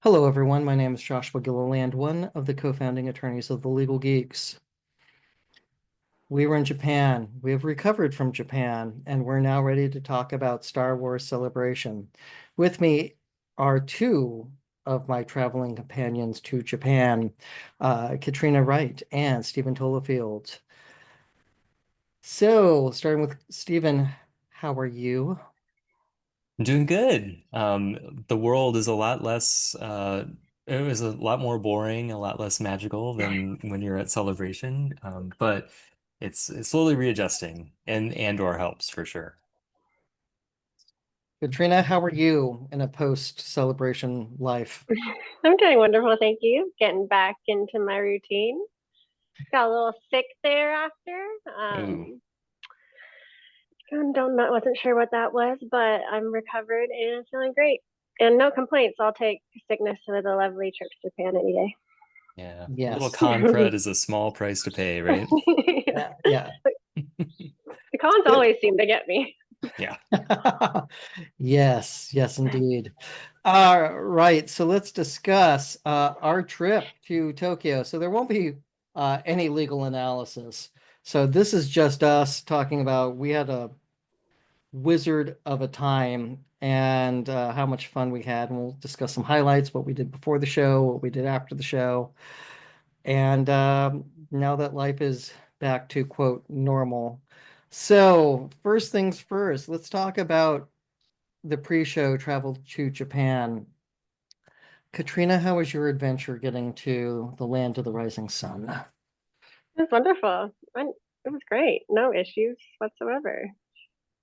Hello, everyone. My name is Joshua Gilliland, one of the co-founding attorneys of the Legal Geeks. We were in Japan. We have recovered from Japan, and we're now ready to talk about Star Wars Celebration. With me are two of my traveling companions to Japan, Katrina Wright and Stephen Tolafield. So, starting with Stephen, how are you? I'm doing good. The world is a lot less, it was a lot more boring, a lot less magical than when you're at Celebration. But it's slowly readjusting and or helps for sure. Katrina, how are you in a post-celebration life? I'm doing wonderful, thank you. Getting back into my routine. Got a little sick there after. Ooh. And don't know, wasn't sure what that was, but I'm recovered and feeling great. And no complaints. I'll take sickness with a lovely trip to Japan any day. Yeah. A little Yes. con crud is a small price to pay, right? Yeah. Yeah. The cons So, always seem to get me. Yeah. yes, yes, indeed. Right. So let's discuss our trip to Tokyo. So there won't be any legal analysis. So this is just us talking about we had a wizard of a time and how much fun we had. And we'll discuss some highlights, what we did before the show, what we did after the show. And now that life is back to quote normal. So, first things first, let's talk about the pre-show travel to Japan. Katrina, how was your adventure getting to the land of the rising sun? It was wonderful. It was great. No issues whatsoever.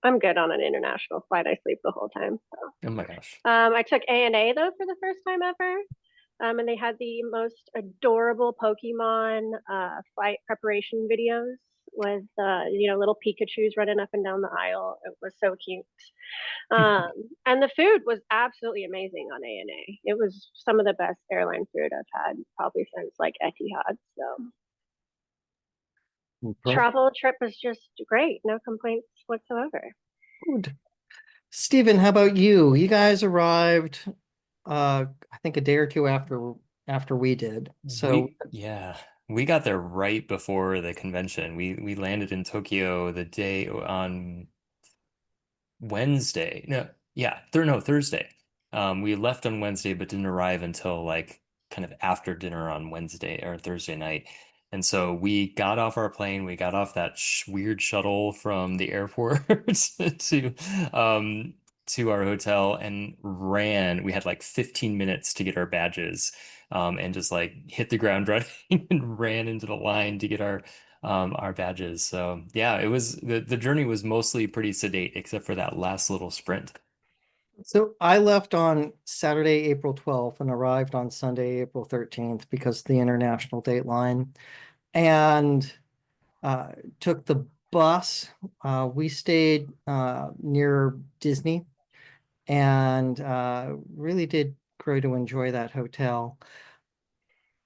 I'm good on an international flight. I sleep the whole time. Oh my gosh. I took ANA though for the first time ever. And they had the most adorable Pokemon flight preparation videos with little Pikachu's running up and down the aisle. It was so cute. Um, and the food was absolutely amazing on ANA. It was some of the best airline food I've had probably since like Etihad. So Impressive. travel trip was just great. No complaints whatsoever. Stephen, how about you? You guys arrived I think a day or two after we did. So Yeah, we got there right before the convention. We landed in Tokyo the day on Wednesday. No, yeah, no, Thursday. We left on Wednesday, but didn't arrive until like kind of after dinner on Wednesday or Thursday night. And so we got off our plane, we got off that sh weird shuttle from the airport to um to our hotel and ran. We had like 15 minutes to get our badges, and just like hit the ground running and ran into the line to get our badges. So yeah, it was the journey was mostly pretty sedate, except for that last little sprint. so I left on Saturday, April 12th and arrived on Sunday, April 13th because of the international date line. And uh, took the bus. We stayed near Disney and really did grow to enjoy that hotel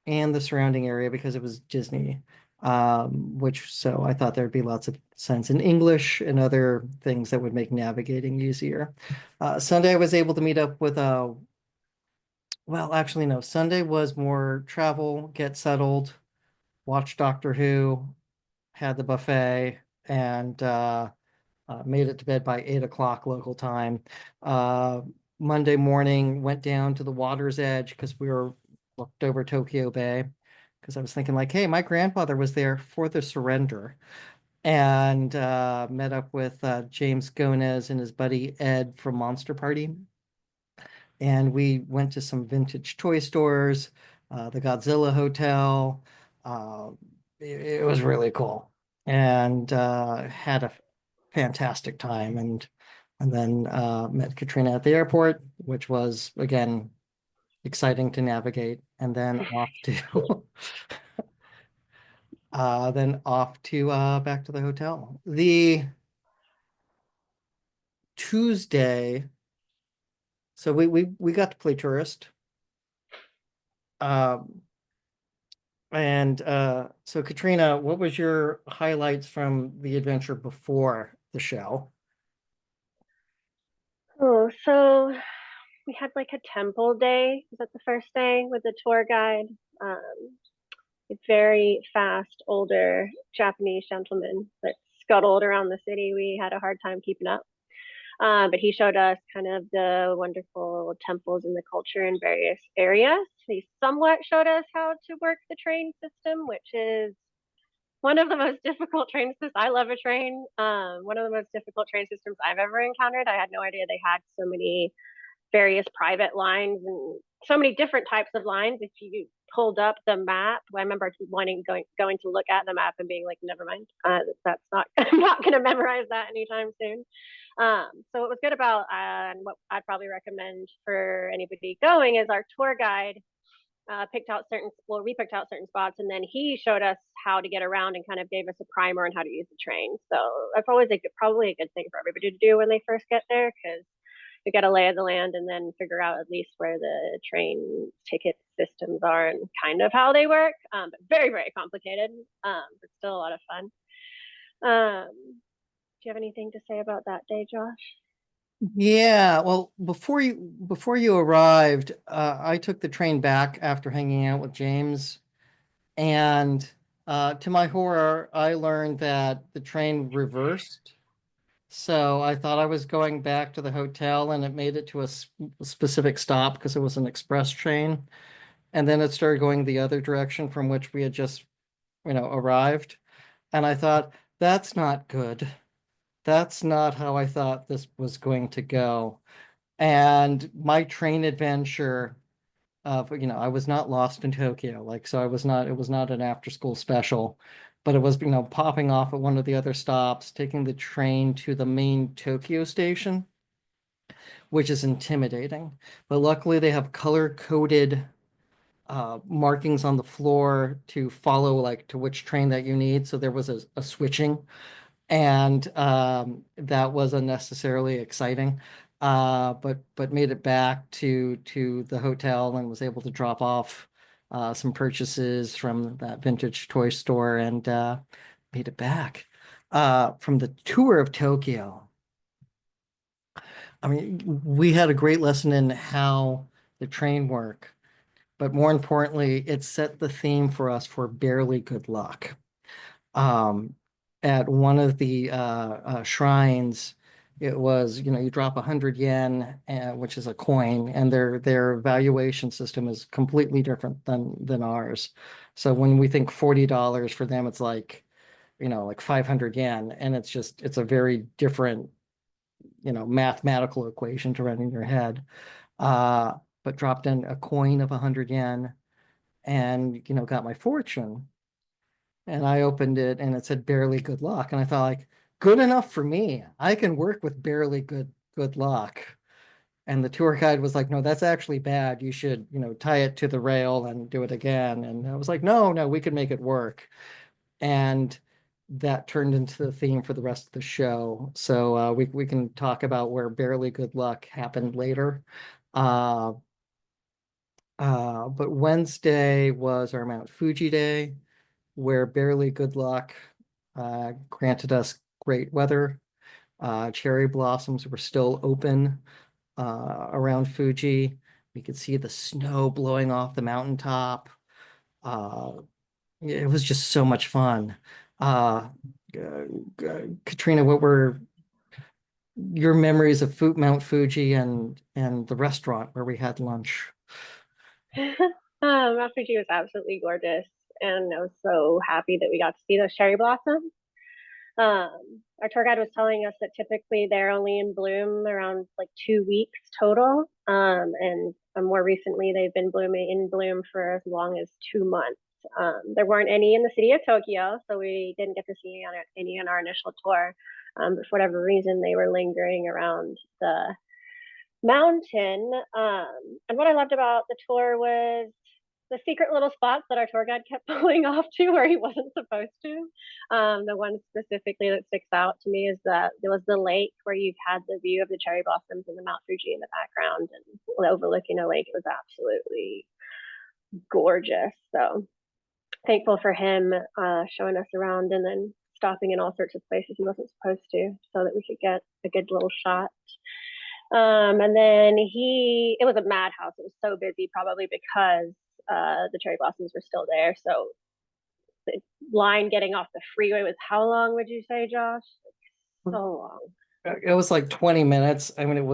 and the surrounding area because it was Disney. Which so I thought there'd be lots of signs in English and other things that would make navigating easier. Sunday I was able to meet up with well, actually no, Sunday was more travel, get settled, watch Doctor Who, had the buffet, and made it to bed by 8 o'clock local time. Uh, Monday morning, went down to the water's edge because we were looked over Tokyo Bay. Because I was thinking, like, hey, my grandfather was there for the surrender, and met up with James Gomez and his buddy Ed from Monster Party. And we went to some vintage toy stores, the Godzilla Hotel. Uh, it was really cool, and had a fantastic time. And then met Katrina at the airport, which was again exciting to navigate. And then off to back to the hotel. The Tuesday, so we got to play tourist. Um, And so, Katrina, what was your highlights from the adventure before the show? Oh, so we had like a temple day. Was that the first day with the tour guide? A very fast, older Japanese gentleman that scuttled around the city. We had a hard time keeping up. But he showed us kind of the wonderful temples and the culture in various areas. He somewhat showed us how to work the train system, which is one of the most difficult train systems. I love a train. One of the most difficult train systems I've ever encountered. I had no idea they had so many various private lines and so many different types of lines. If you pulled up the map, I remember going to look at the map and being like, never mind, that's not, I'm not going to memorize that anytime soon. So what was good about and what I'd probably recommend for anybody going is our tour guide we picked out certain spots, and then he showed us how to get around and kind of gave us a primer on how to use the train. So that's always probably a good thing for everybody to do when they first get there, because you get a lay of the land and then figure out at least where the train ticket systems are and kind of how they work. But very, very complicated, but still a lot of fun. Do you have anything to say about that day, Josh? Yeah, well, before you arrived, I took the train back after hanging out with James, and to my horror, I learned that the train reversed. So I thought I was going back to the hotel, and it made it to a specific stop because it was an express train, and then it started going the other direction from which we had just, arrived. And I thought, that's not good. That's not how I thought this was going to go. And my train adventure, I was not lost in Tokyo. Like, so it was not an after school special, but it was, popping off at one of the other stops, taking the train to the main Tokyo station, which is intimidating. But luckily they have color coded markings on the floor to follow like to which train that you need. So there was a switching, and that was unnecessarily exciting. But made it back to the hotel and was able to drop off some purchases from that vintage toy store, and made it back from the tour of Tokyo. I mean, we had a great lesson in how the train work, but more importantly, it set the theme for us for barely good luck. Um, at one of the shrines, it was, you drop 100 yen, which is a coin, and their valuation system is completely different than ours. So when we think $40 for them, it's like, like 500 yen, and it's a very different, mathematical equation to run in your head. Uh, but dropped in a coin of 100 yen, and got my fortune. And I opened it and it said barely good luck. And I thought, like, good enough for me. I can work with barely good luck. And the tour guide was like, no, that's actually bad. You should, tie it to the rail and do it again. And I was like, no, we could make it work. And that turned into the theme for the rest of the show. So we can talk about where barely good luck happened later. Uh, but Wednesday was our Mount Fuji day, where barely good luck granted us great weather. Cherry blossoms were still open around Fuji. We could see the snow blowing off the mountaintop. Uh, it was just so much fun. Uh, Katrina, what were your memories of Mount Fuji and the restaurant where we had lunch? Mount Fuji was absolutely gorgeous, and I was so happy that we got to see those cherry blossoms. Our tour guide was telling us that typically they're only in bloom around like 2 weeks total, and more recently they've been in bloom for as long as 2 months. There weren't any in the city of Tokyo, so we didn't get to see any on our initial tour. But for whatever reason, they were lingering around the mountain. And what I loved about the tour was the secret little spots that our tour guide kept pulling off to where he wasn't supposed to. The one specifically that sticks out to me is that there was the lake where you had the view of the cherry blossoms and the Mount Fuji in the background and overlooking a lake. It was absolutely gorgeous. So thankful for him showing us around and then stopping in all sorts of places he wasn't supposed to so that we could get a good little shot. And then it was a madhouse. It was so busy, probably because the cherry blossoms were still there. So the line getting off the freeway was how long would you say, Josh? So long. It was like 20 minutes. I mean,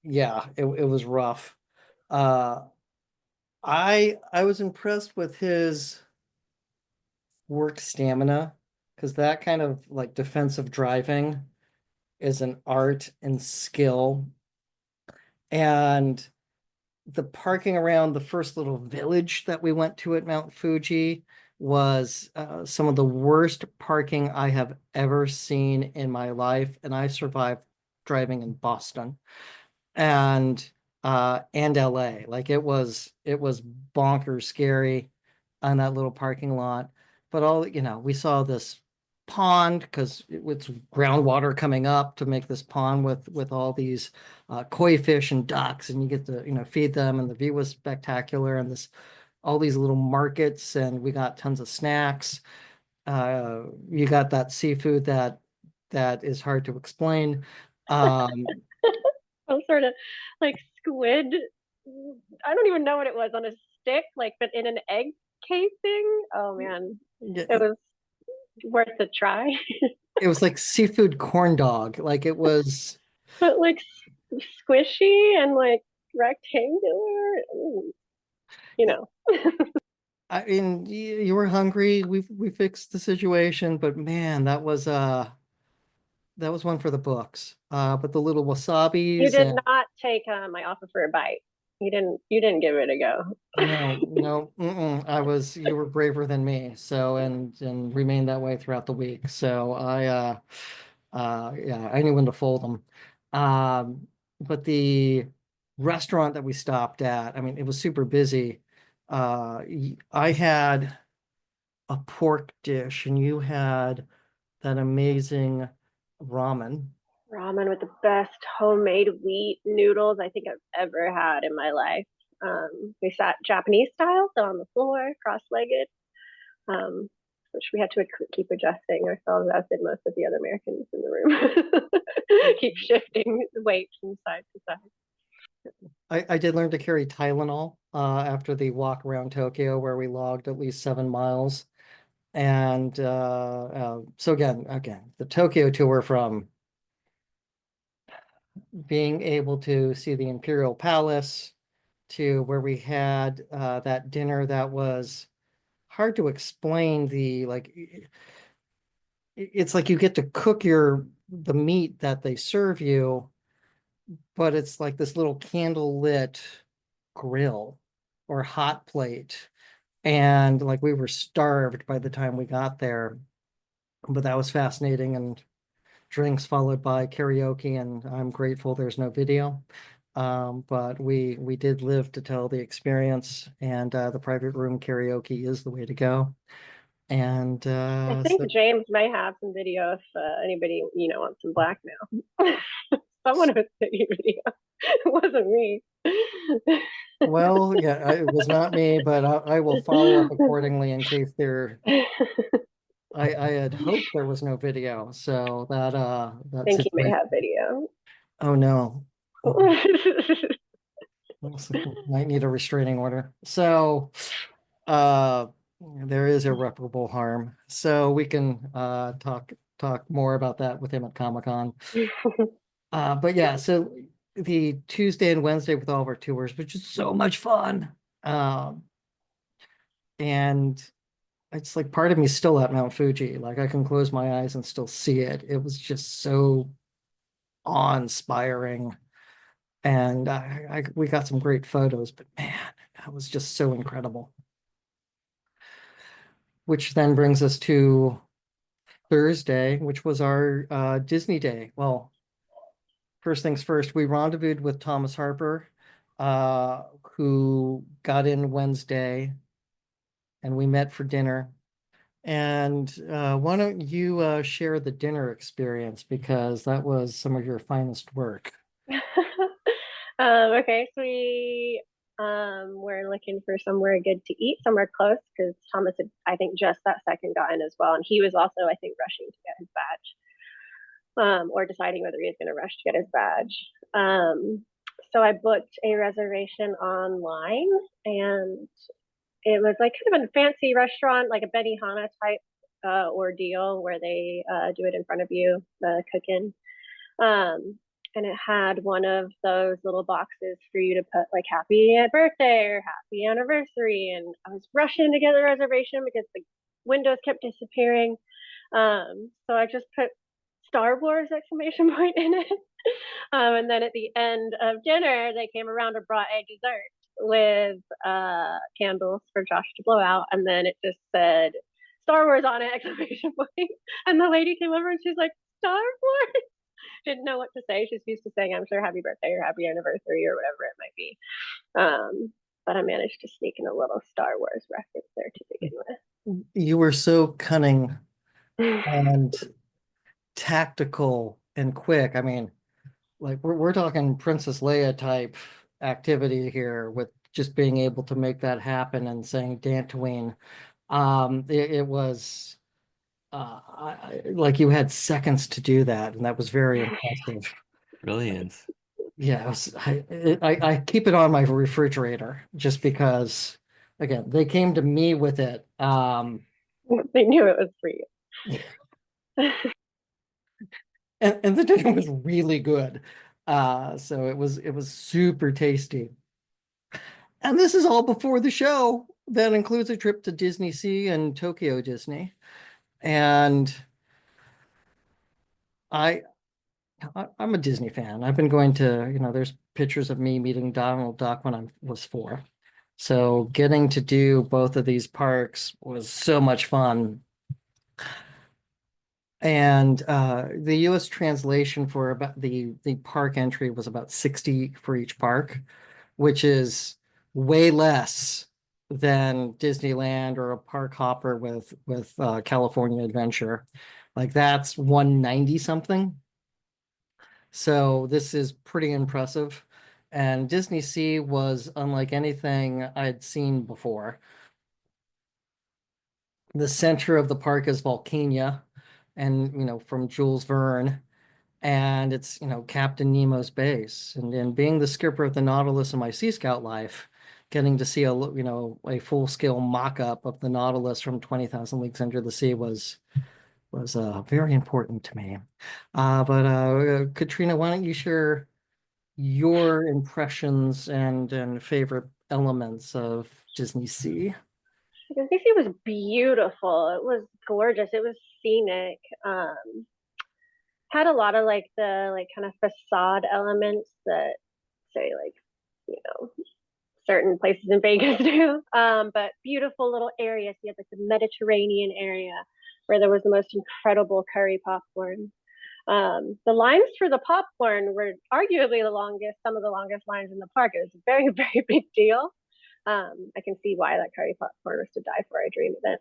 yeah, it was rough. Uh, I was impressed with his work stamina because that kind of like defensive driving is an art and skill. And the parking around the first little village that we went to at Mount Fuji was some of the worst parking I have ever seen in my life. And I survived driving in Boston and LA. Like it was bonkers scary on that little parking lot. But we saw this pond because it's groundwater coming up to make this pond with all these koi fish and ducks, and you get to feed them, and the view was spectacular, and this all these little markets, and we got tons of snacks. You got that seafood that is hard to explain. Um, Some sort of like squid. I don't even know what it was on a stick, like, but in an egg casing. Oh man, it was worth a try. it was like seafood corn dog. Like it was. But like squishy and like rectangular. Ooh, you know. I mean, you were hungry. We fixed the situation, but man, that was one for the books. But the little You wasabis did and not take my offer for a bite. You didn't give it a go. no, no, you were braver than me. So and remained that way throughout the week. So yeah, I knew when to fold them. But the restaurant that we stopped at, I mean, it was super busy. I had a pork dish and you had that amazing ramen. Ramen with the best homemade wheat noodles I think I've ever had in my life. We sat Japanese style, so on the floor, cross-legged, um, which we had to keep adjusting ourselves, as did most of the other Americans in the room. Keep shifting weight from side to side. I did learn to carry Tylenol after the walk around Tokyo where we logged at least 7 miles. And so again, the Tokyo tour from being able to see the Imperial Palace to where we had that dinner that was hard to explain it's like you get to cook the meat that they serve you, but it's like this little candle lit grill or hot plate. And like we were starved by the time we got there, but that was fascinating. And drinks followed by karaoke, and I'm grateful there's no video. But we did live to tell the experience, and the private room karaoke is the way to go. And I think James may have some video if anybody wants some blackmail. Someone was taking video. It wasn't me. well, yeah, it was not me, but I will follow up accordingly in case there. I had hoped there was no video, so that Think he may situation. have video. Oh no. Might need a restraining order. So uh there is irreparable harm. So we can talk more about that with him at Comic-Con. But yeah, so the Tuesday and Wednesday with all of our tours, which is so much fun. Um and it's like part of me is still at Mount Fuji. Like I can close my eyes and still see it. It was just so awe-inspiring. And we got some great photos, but man, that was just so incredible. Which then brings us to Thursday, which was our Disney day. Well, first things first, we rendezvoused with Thomas Harper, who got in Wednesday, and we met for dinner. And why don't you share the dinner experience because that was some of your finest work. Okay, so we were looking for somewhere good to eat, somewhere close, because Thomas had, I think, just that second gotten as well, and he was also, I think, rushing to get his badge. or deciding whether he was going to rush to get his badge. So I booked a reservation online, and it was like kind of a fancy restaurant, like a Benihana type ordeal where they do it in front of you, the cooking. Um, and it had one of those little boxes for you to put like happy birthday or happy anniversary. And I was rushing to get the reservation because the windows kept disappearing. So I just put Star Wars exclamation point in it. And then at the end of dinner, they came around and brought a dessert with candles for Josh to blow out. And then it just said Star Wars on it, exclamation point. And the lady came over and she's like, Star Wars? Didn't know what to say. She's used to saying, I'm sure, happy birthday or happy anniversary or whatever it might be. But I managed to sneak in a little Star Wars reference there to begin You were so cunning with. and tactical and quick. I mean, like we're talking Princess Leia type activity here with just being able to make that happen and saying Dantooine. It was like you had seconds to do that, and that was very impressive. Brilliant. Yeah, I keep it on my refrigerator just because, again, they came to me with it. They knew it was for you. And the dinner was really good. So it was super tasty. And this is all before the show. That includes a trip to Disney Sea and Tokyo Disney. And I I'm a Disney fan. I've been going to, there's pictures of me meeting Donald Duck when I was 4. So getting to do both of these parks was so much fun. And the US translation for about the park entry was about 60 for each park, which is way less than Disneyland or a park hopper with California Adventure. Like that's 190 something. So this is pretty impressive. And Disney Sea was unlike anything I'd seen before. The center of the park is Volcania, and from Jules Verne, and it's Captain Nemo's base. And being the skipper of the Nautilus in my Sea Scout life, getting to see a full-scale mock-up of the Nautilus from 20,000 Leagues Under the Sea was very important to me. But Katrina, why don't you share your impressions and favorite elements of Disney Sea? Disney was beautiful. It was gorgeous. It was scenic. Had a lot of like the like kind of facade elements that say like, you know, certain places in Vegas do. But beautiful little areas. You had like the Mediterranean area where there was the most incredible curry popcorn. The lines for the popcorn were arguably some of the longest lines in the park. It was a very, very big deal. I can see why that curry popcorn was to die for. I dream of it.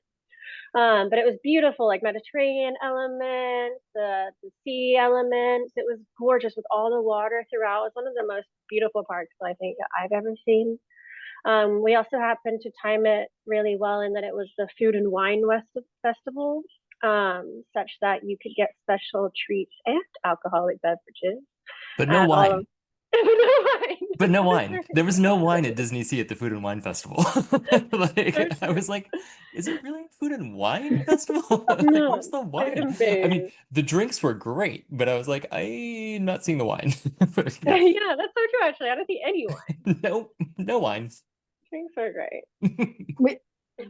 But it was beautiful, like Mediterranean elements, the sea elements. It was gorgeous with all the water throughout. It was one of the most beautiful parks I think I've ever seen. We also happened to time it really well in that it was the Food and Wine Festival, such that you could get special treats and alcoholic beverages But no at all of wine. no wine. But no wine. There was no wine at Disney Sea at the Food and Wine Festival. Like, I was like, is it really a Food and Wine Festival? Like, No, where's the food wine? and I mean, booze. the drinks were great, but I was like, I'm not seeing the wine. But yeah, Yeah, that's so true. Actually, I don't see any wine. no, no wine. Drinks are great.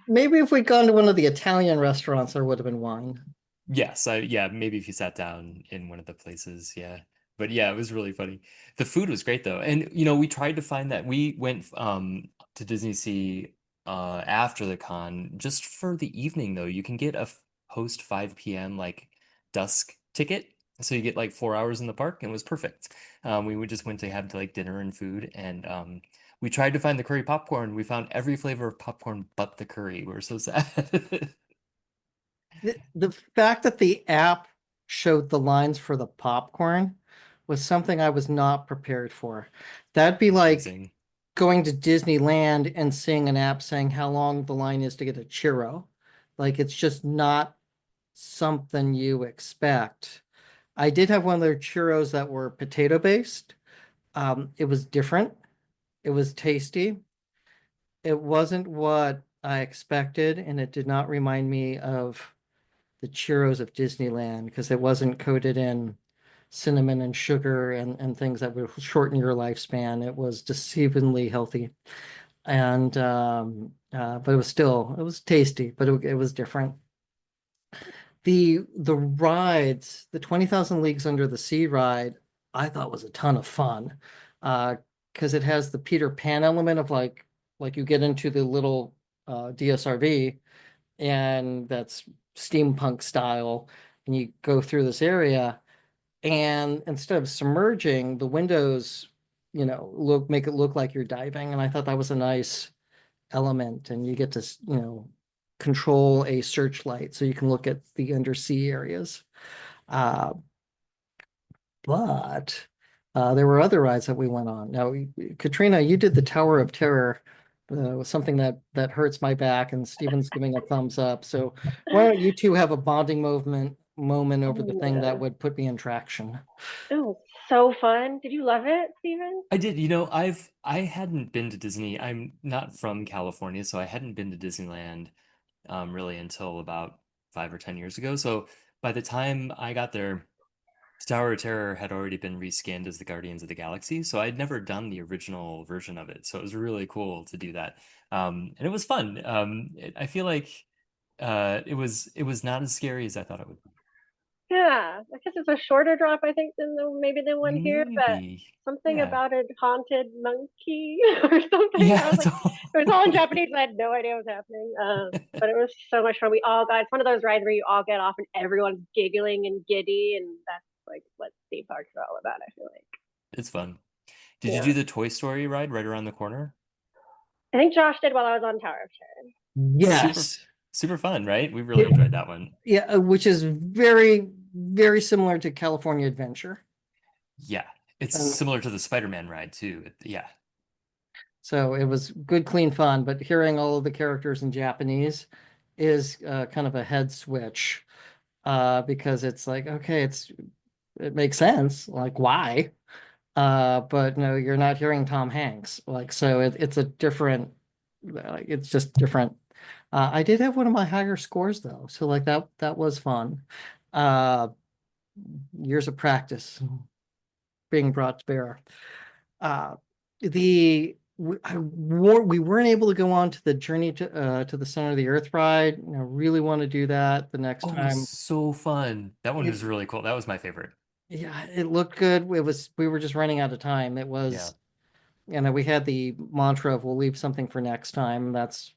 Maybe if we'd gone to one of the Italian restaurants, there would have been wine. Yes, yeah, maybe if you sat down in one of the places, yeah. But yeah, it was really funny. The food was great though. And we tried to find that. We went to Disney Sea after the con just for the evening though. You can get a post 5 p.m. like dusk ticket. So you get like 4 hours in the park and it was perfect. We just went to have like dinner and food and we tried to find the curry popcorn. We found every flavor of popcorn but the curry. We were so sad. The fact that the app showed the lines for the popcorn was something I was not prepared for. That'd be like Amazing. going to Disneyland and seeing an app saying how long the line is to get a churro. Like it's just not something you expect. I did have one of their churros that were potato based. It was different. It was tasty. It wasn't what I expected, and it did not remind me of the churros of Disneyland because it wasn't coated in cinnamon and sugar and things that would shorten your lifespan. It was deceivingly healthy. And but it was tasty, but it was different. The rides, the 20,000 Leagues Under the Sea ride, I thought was a ton of fun. Because it has the Peter Pan element of like you get into the little DSRV and that's steampunk style, and you go through this area, and instead of submerging, the windows, make it look like you're diving, and I thought that was a nice element, and you get to, control a searchlight so you can look at the undersea areas. Uh, but there were other rides that we went on. Now, Katrina, you did the Tower of Terror. Was something that hurts my back, and Steven's giving a thumbs up. So why don't you two have a bonding moment over the thing that Yeah. would put me in traction? It was so fun. Did you love it, Steven? I did, I hadn't been to Disney. I'm not from California, so I hadn't been to Disneyland really until about 5 or 10 years ago. So by the time I got there, Tower of Terror had already been reskinned as the Guardians of the Galaxy, so I'd never done the original version of it. So it was really cool to do that, and it was fun. I feel like it was not as scary as I thought it would be. Yeah, I guess it's a shorter drop, I think, than maybe the one here, but Maybe, something yeah, about a haunted monkey or something. I yeah. was like, it was all in Japanese. I had no idea what was happening. But it was so much fun. We all got, it's one of those rides where you all get off and everyone's giggling and giddy, and that's like what theme parks are all about, I feel like. It's fun. Did you Yeah. do the Toy Story ride right around the corner? I think Josh did while I was on Tower of Terror. Super, Yes. super fun, right? We really Yeah, enjoyed that one. yeah, which is very, very similar to California Adventure. Yeah, it's And similar to the Spider-Man ride too. Yeah, so it was good, clean fun, but hearing all of the characters in Japanese is kind of a head switch because it's like, okay, it makes sense. Like, why? But no, you're not hearing Tom Hanks. Like, so it's a different, it's just different. I did have one of my higher scores though, so like that was fun. Uh, Years of practice being brought to bear. Uh, we weren't able to go on to the Journey to the Center of the Earth ride. I really want to do that the next oh, it was time. so fun. That one It, was really cool. That was my favorite. yeah, it looked good. We were just running out of time. It Yeah, was, we had the mantra of we'll leave something for next time. That's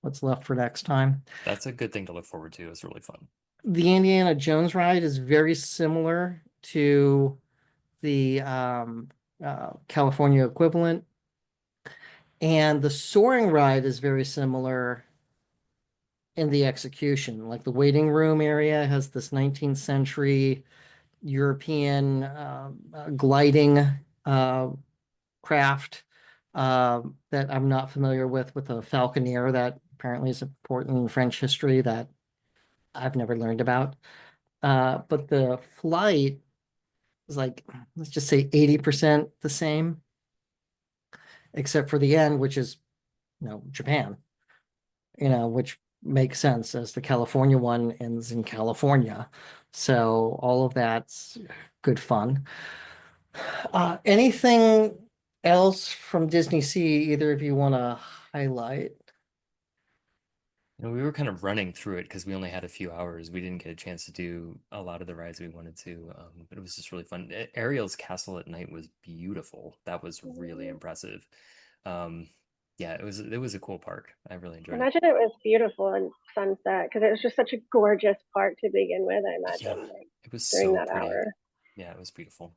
what's left for next time. that's a good thing to look forward to. It's really fun. The Indiana Jones ride is very similar to the California equivalent. And the soaring ride is very similar in the execution. Like the waiting room area has this 19th century European gliding uh, craft that I'm not familiar with a falconer that apparently is important in French history that I've never learned about. But the flight is like, let's just say 80% the same, except for the end, which is, Japan, which makes sense as the California one ends in California. So all of that's good fun. Anything else from Disney Sea either of you want to highlight? We were kind of running through it because we only had a few hours. We didn't get a chance to do a lot of the rides we wanted to, but it was just really fun. Ariel's castle at night was beautiful. That was really impressive. Um, yeah, it was a cool park. I really I enjoyed it. imagine it was beautiful in sunset because it was just such a gorgeous park to begin with. I Yeah, imagine like it was during so that pretty. hour. Yeah, it was beautiful.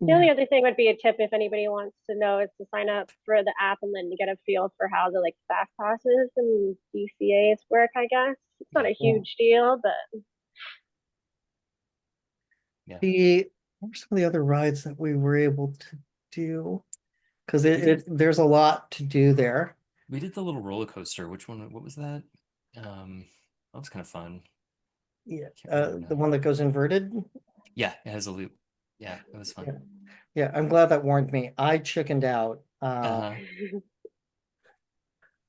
The Yeah. only other thing would be a tip if anybody wants to know is to sign up for the app and then to get a feel for how the like fast passes and DCAs work, I guess. It's not Yeah, a huge deal, but yeah. What were some of the other rides that we were able to do? Because We did there's a lot to do there. we did the little roller coaster. Which one? What was that? That was kind of fun. Yeah, Can't remember the now. one that goes inverted. Yeah, it has a loop. Yeah, it was Yeah. fun. Yeah, I'm glad that warned me. I chickened out. Uh-huh.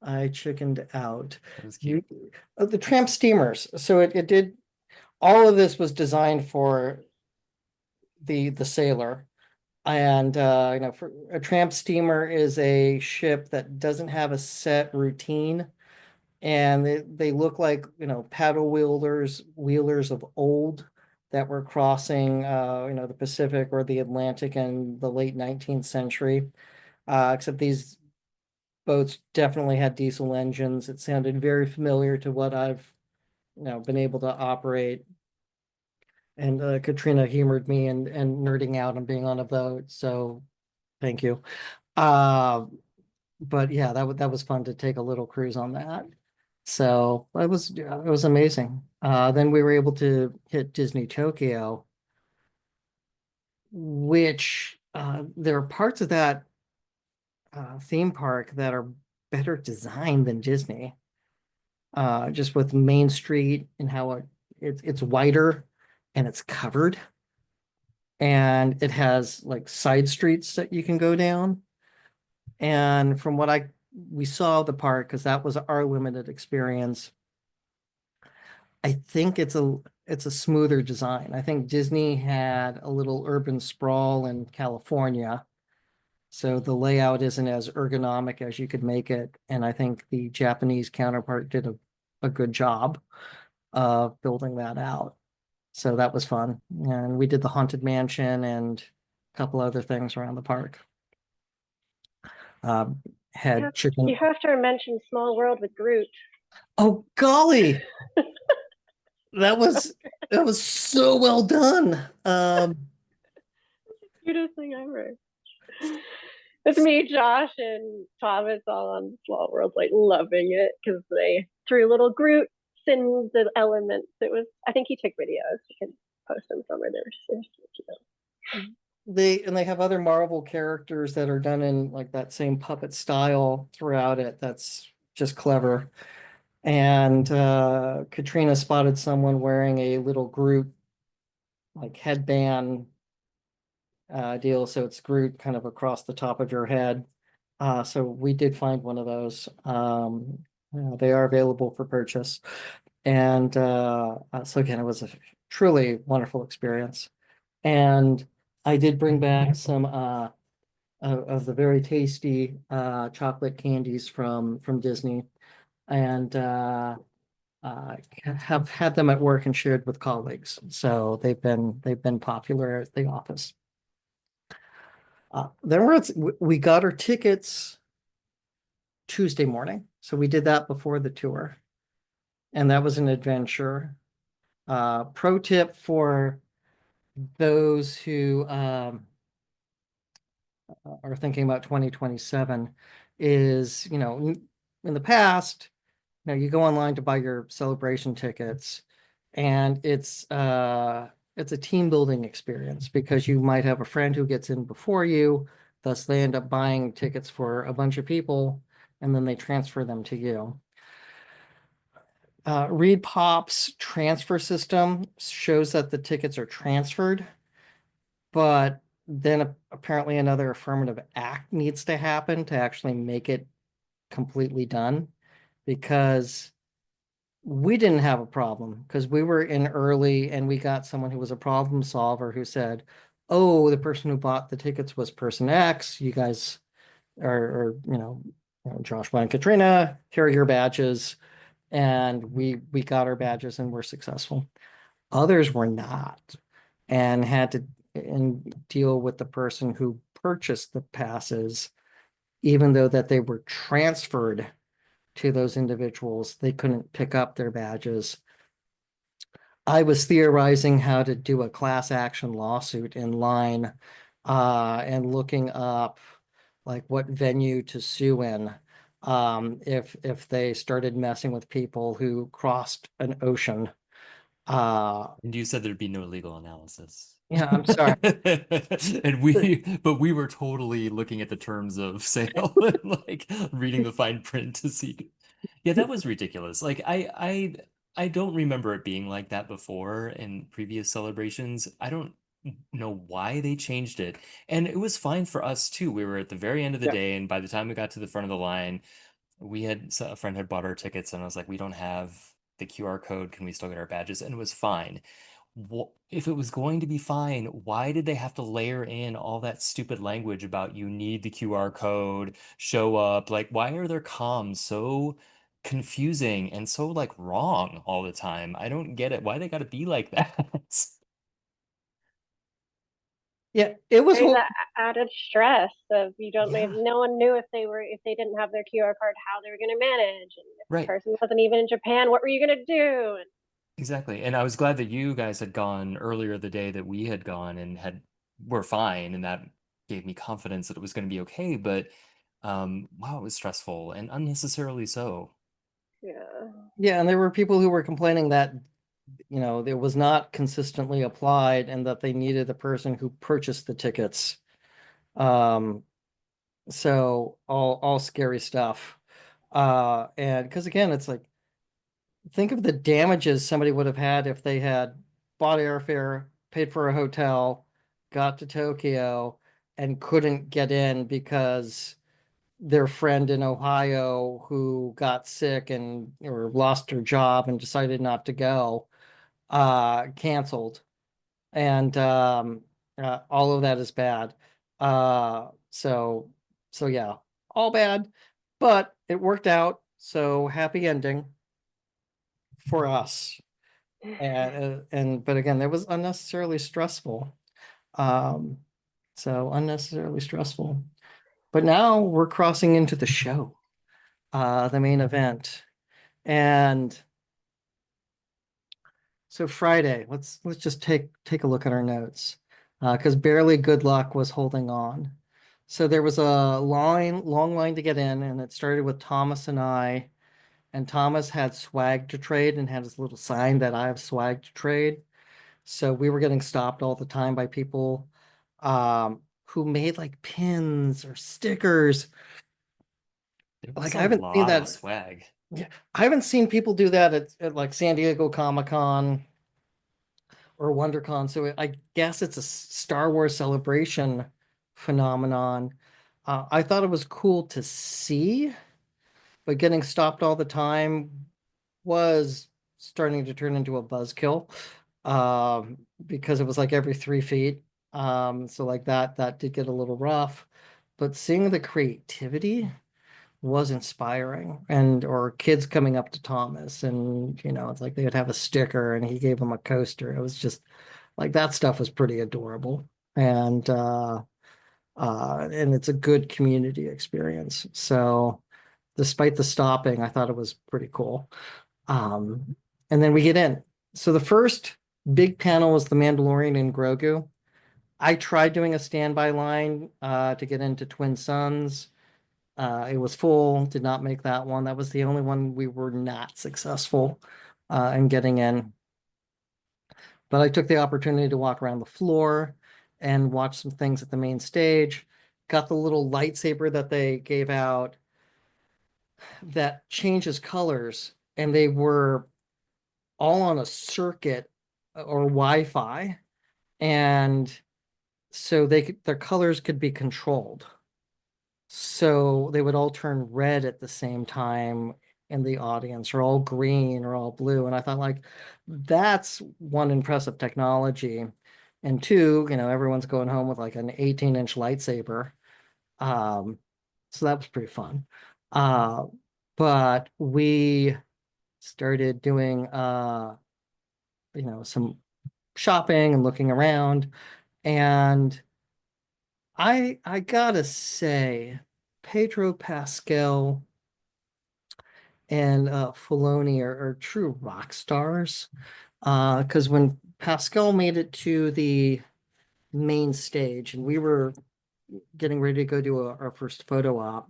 I chickened out. That was You, cute. the tramp steamers. So it did, all of this was designed for the sailor. And for a tramp steamer is a ship that doesn't have a set routine. And they look like, paddle wheelers of old that were crossing, the Pacific or the Atlantic in the late 19th century. Except these boats definitely had diesel engines. It sounded very familiar to what I've, been able to operate. And Katrina humored me and nerding out and being on a boat. So thank you. Uh, but yeah, that was fun to take a little cruise on that. So it was amazing. Then we were able to hit Disney Tokyo, which there are parts of that theme park that are better designed than Disney. Just with Main Street and how it's wider and it's covered, and it has like side streets that you can go down. And from what we saw the park, because that was our limited experience, I think it's a smoother design. I think Disney had a little urban sprawl in California, so the layout isn't as ergonomic as you could make it. And I think the Japanese counterpart did a good job of building that out. So that was fun. And we did the Haunted Mansion and a couple other things around the park. Um, You had have, you chicken. have to mention Small World with Groot. Oh, golly, that was that was so well done. Cutest thing ever. It's me, Josh, and Thomas all on Small World, like loving it because they threw little Groot in the elements. It was, I think he took videos. You can post them somewhere. They're so cute. They have other Marvel characters that are done in like that same puppet style throughout it. That's just clever. And Katrina spotted someone wearing a little Groot like headband deal, so it's Groot kind of across the top of your head. So we did find one of those. They are available for purchase. And so again, it was a truly wonderful experience. And I did bring back some of the very tasty chocolate candies from Disney, and have had them at work and shared with colleagues. So they've been popular at the office. We got our tickets Tuesday morning, so we did that before the tour, and that was an adventure. Pro tip for those who are thinking about 2027 is, in the past, you go online to buy your celebration tickets, and it's a team building experience because you might have a friend who gets in before you, thus they end up buying tickets for a bunch of people, and then they transfer them to you. ReedPop's transfer system shows that the tickets are transferred, but then apparently another affirmative act needs to happen to actually make it completely done, because we didn't have a problem because we were in early and we got someone who was a problem solver who said, oh, the person who bought the tickets was person X. You guys are Joshua and Katrina, here are your badges. And we got our badges and were successful. Others were not, and had to deal with the person who purchased the passes, even though that they were transferred to those individuals, they couldn't pick up their badges. I was theorizing how to do a class action lawsuit in line, and looking up like what venue to sue in, if they started messing with people who crossed an ocean. Uh, And you said there'd be no legal analysis. yeah, I'm sorry. And but we were totally looking at the terms of sale and like reading the fine print to see. Yeah, that was ridiculous. Like I I don't remember it being like that before in previous celebrations. I don't know why they changed it. And it was fine for us too. We were at the very end of the Yeah. day, and by the time we got to the front of the line, a friend had bought our tickets, and I was like, we don't have the QR code. Can we still get our badges? And it was fine. If it was going to be fine, why did they have to layer in all that stupid language about you need the QR code, show up? Like, why are their comms so confusing and so like wrong all the time? I don't get it. Why they gotta be like that? Yeah, it was There's whole. that added stress of you don't know, Yeah, no one knew if they didn't have their QR card, how they were going to manage. And if the right. person wasn't even in Japan, what were you going to do? And Exactly. And I was glad that you guys had gone earlier the day that we had gone and had were fine, and that gave me confidence that it was going to be okay. But wow, it was stressful and unnecessarily so. yeah. Yeah, and there were people who were complaining that, it was not consistently applied and that they needed the person who purchased the tickets. Um, so all scary stuff. And because again, it's like, think of the damages somebody would have had if they had bought airfare, paid for a hotel, got to Tokyo, and couldn't get in because their friend in Ohio who got sick and or lost her job and decided not to go, canceled. And all of that is bad. Uh, so so yeah, all bad, but it worked out. So happy ending for us. And but again, that was unnecessarily stressful. Um, so unnecessarily stressful. But now we're crossing into the show, the main event. And so Friday, let's just take a look at our notes. Because barely good luck was holding on. So there was a long line to get in, and it started with Thomas and I. And Thomas had swag to trade and had his little sign that I have swag to trade. So we were getting stopped all the time by people who made like pins or stickers. There was Like a I haven't seen lot of that. swag. Yeah, I haven't seen people do that at like San Diego Comic-Con or WonderCon. So I guess it's a Star Wars celebration phenomenon. I thought it was cool to see, but getting stopped all the time was starting to turn into a buzzkill, because it was like every 3 feet. So like that did get a little rough, but seeing the creativity was inspiring, and or kids coming up to Thomas and it's like they would have a sticker and he gave them a coaster. It was just like that stuff was pretty adorable. And it's a good community experience. So despite the stopping, I thought it was pretty cool. And then we get in. So the first big panel was the Mandalorian and Grogu. I tried doing a standby line to get into Twin Suns. It was full, did not make that one. That was the only one we were not successful in getting in. But I took the opportunity to walk around the floor and watch some things at the main stage. Got the little lightsaber that they gave out that changes colors, and they were all on a circuit or Wi-Fi, and so their colors could be controlled. So they would all turn red at the same time in the audience, or all green, or all blue. And I thought, like, that's one impressive technology. And two, everyone's going home with like an 18-inch lightsaber. Um, so that was pretty fun. Uh, but we started doing some shopping and looking around. And I gotta say, Pedro Pascal and Filoni are true rock stars. Because when Pascal made it to the main stage and we were getting ready to go do our first photo op,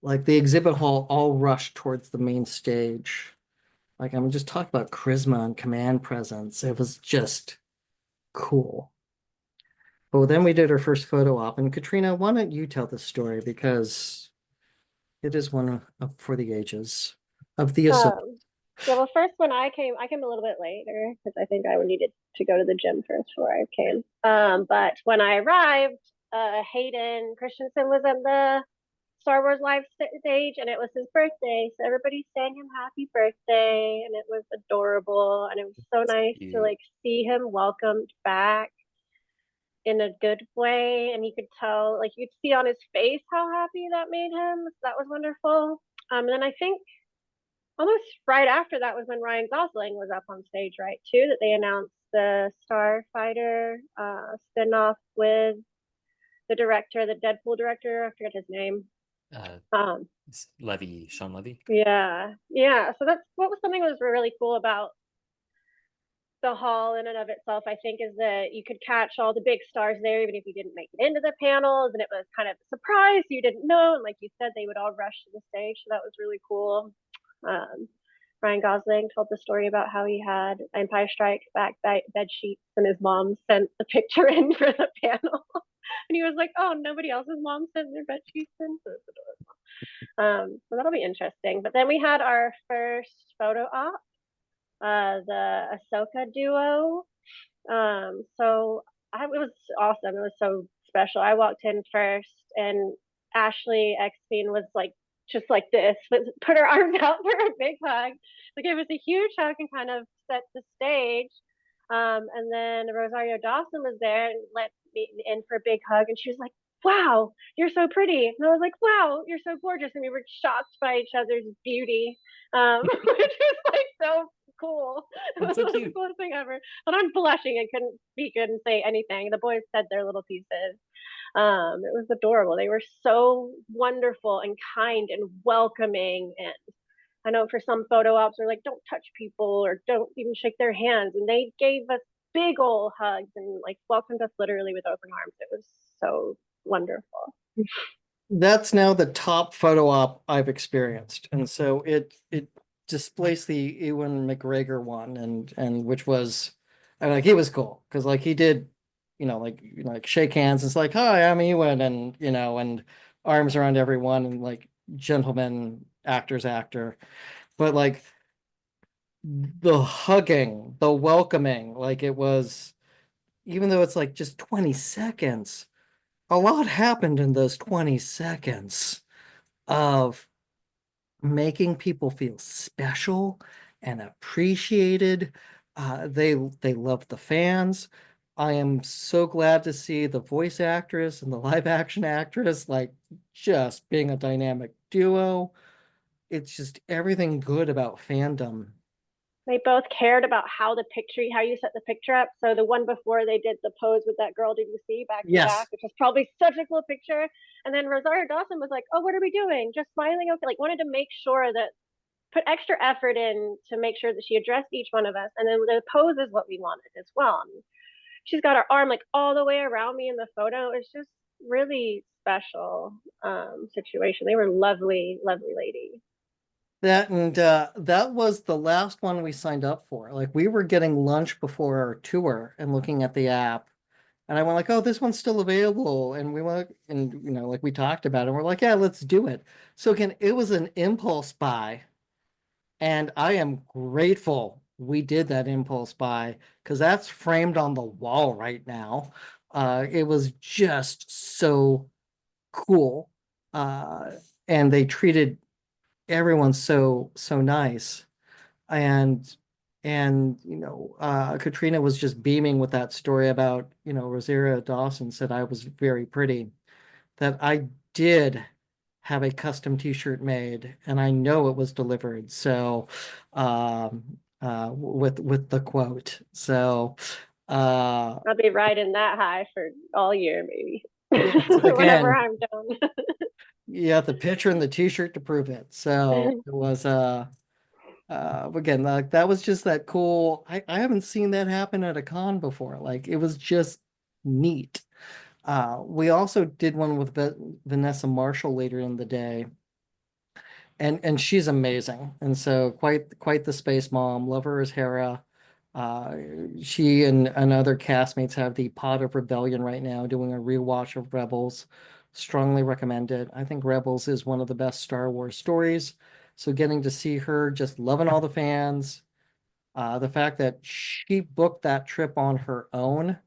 like the exhibit hall all rushed towards the main stage. Like I'm just talking about charisma and command presence. It was just cool. But then we did our first photo op, and Katrina, why don't you tell the story because it is one for the ages. of the Ahsoka. Yeah, well, first when I came a little bit later because I think I needed to go to the gym first before I came. But when I arrived, Hayden Christensen was on the Star Wars live stage, and it was his birthday, so everybody sang him happy birthday, and it was adorable, and it was so nice to Cute. like see him welcomed back in a good way, and you could tell, like you could see on his face how happy that made him. So that was wonderful. And then I think almost right after that was when Ryan Gosling was up on stage, right, too, that they announced the Starfighter spinoff with the director, the Deadpool director. I forget his name. Uh, Um, Sean Levy. yeah, yeah. So that's what was something that was really cool about the hall in and of itself. I think is that you could catch all the big stars there, even if you didn't make it into the panels, and it was kind of a surprise. You didn't know, and like you said, they would all rush to the stage, so that was really cool. Ryan Gosling told the story about how he had Empire Strikes Back bed sheets, and his mom sent the picture in for the panel. And he was like, "Oh, nobody else's mom sent their bed sheets in." So it's adorable. So that'll be interesting. But then we had our first photo op, the Ahsoka duo. It was awesome. It was so special. I walked in first, and Ashley Eckstein was like just like this, but put her arms out for a big hug. Like it was a huge hug and kind of set the stage. And then Rosario Dawson was there and let me in for a big hug, and she was like, "Wow, you're so pretty," and I was like, "Wow, you're so gorgeous," and we were shocked by each other's beauty, which was like so cool. It was That's so like the cute. coolest thing ever. And I'm blushing and couldn't speak and say anything. The boys said their little pieces. It was adorable. They were so wonderful and kind and welcoming. And I know for some photo ops, they're like, "Don't touch people or don't even shake their hands." And they gave us big old hugs and like welcomed us literally with open arms. It was so wonderful. That's now the top photo op I've experienced, and so it displaced the Ewan McGregor one, and which was, I mean, like he was cool because like he did, like shake hands. It's like, "Hi, I'm Ewan," and and arms around everyone, and like gentleman actor's actor. But like the hugging, the welcoming, like it was, even though it's like just 20 seconds, a lot happened in those 20 seconds of making people feel special and appreciated. They love the fans. I am so glad to see the voice actress and the live action actress like just being a dynamic duo. It's just everything good about fandom. They both cared about how you set the picture up. So the one before they did the pose with that girl, did you see back to Yes. back, which was probably such a cool picture. And then Rosario Dawson was like, "Oh, what are we doing? Just smiling, okay?" Like wanted to make sure that put extra effort in to make sure that she addressed each one of us. And then the pose is what we wanted as well. And she's got her arm like all the way around me in the photo. It's just really special situation. They were lovely, lovely ladies. That was the last one we signed up for. Like we were getting lunch before our tour and looking at the app, and I went like, "Oh, this one's still available." And we went and like we talked about it. And we're like, "Yeah, let's do it." So again, it was an impulse buy, and I am grateful we did that impulse buy because that's framed on the wall right now. It was just so cool. Uh, and they treated everyone so nice. And Katrina was just beaming with that story about, Rosario Dawson said I was very pretty. That I did have a custom t-shirt made and I know it was delivered. So with the quote. So I'll be riding that high for all year, maybe. yeah, so Whenever again, I'm done. yeah, the picture and the t-shirt to prove it. So it was again, like that was just that cool. I haven't seen that happen at a con before. Like it was just neat. We also did one with Vanessa Marshall later in the day, and she's amazing. And so quite the space mom. Love her as Hera. Uh, she and other castmates have the Pod of Rebellion right now, doing a rewatch of Rebels. Strongly recommend it. I think Rebels is one of the best Star Wars stories. So getting to see her just loving all the fans, the fact that she booked that trip on her own,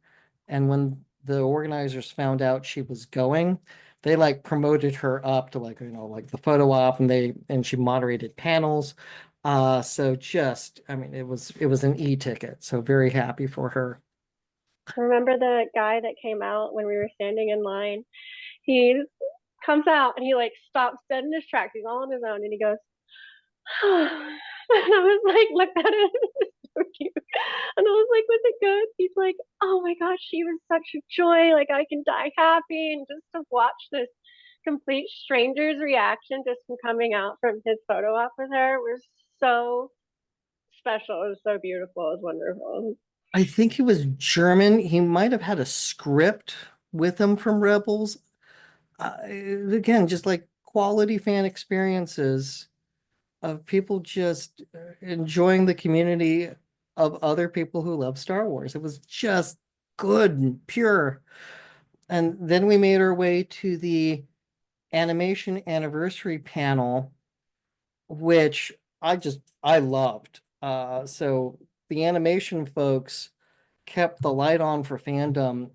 and when the organizers found out she was going, they like promoted her up to like, like the photo op, and she moderated panels. So just, I mean, it was an e-ticket. So very happy for her. Remember the guy that came out when we were standing in line? He comes out and he like stops dead in his tracks. He's all on his own and he goes, and I was like, looked at him, it's so cute. And I was like, was it good? He's like, oh my gosh, she was such a joy. Like I can die happy. And just to watch this complete stranger's reaction just from coming out from his photo op with her was so special. It was so beautiful. It was wonderful. I think he was German. He might have had a script with him from Rebels. Again, just like quality fan experiences of people just enjoying the community of other people who love Star Wars. It was just good and pure. And then we made our way to the animation anniversary panel, which I loved. So the animation folks kept the light on for fandom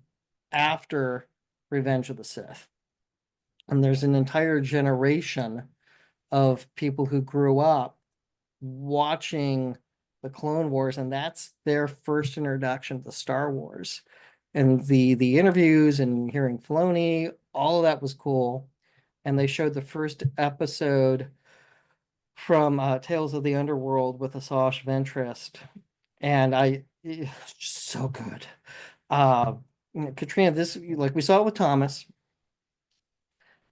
after Revenge of the Sith. And there's an entire generation of people who grew up watching the Clone Wars, and that's their first introduction to Star Wars. And the interviews and hearing Filoni, all of that was cool. And they showed the first episode from Tales of the Underworld with Asajj Ventress, and just so good. Katrina, this, like we saw it with Thomas,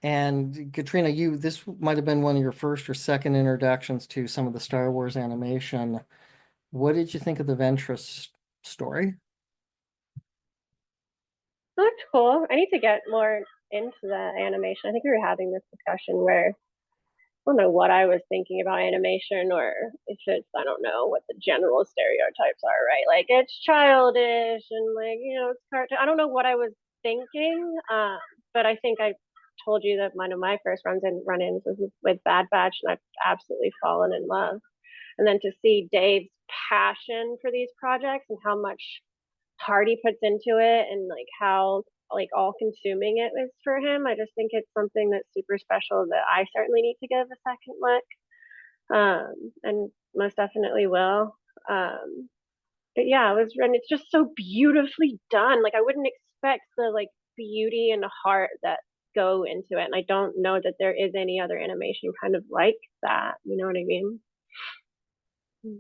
and Katrina, this might have been one of your first or second introductions to some of the Star Wars animation. What did you think of the Ventress story? That's cool. I need to get more into the animation. I think we were having this discussion where I don't know what I was thinking about animation, or if it's, I don't know what the general stereotypes are, right? Like it's childish and like, it's cartoon. I don't know what I was thinking. But I think I told you that one of my first run-ins was with Bad Batch, and I've absolutely fallen in love. And then to see Dave's passion for these projects and how much heart he puts into it, and like how like all consuming it is for him, I just think it's something that's super special that I certainly need to give a second look, and most definitely will. But yeah, and it's just so beautifully done. Like I wouldn't expect the like beauty and the heart that go into it, and I don't know that there is any other animation kind of like that. You know what I mean?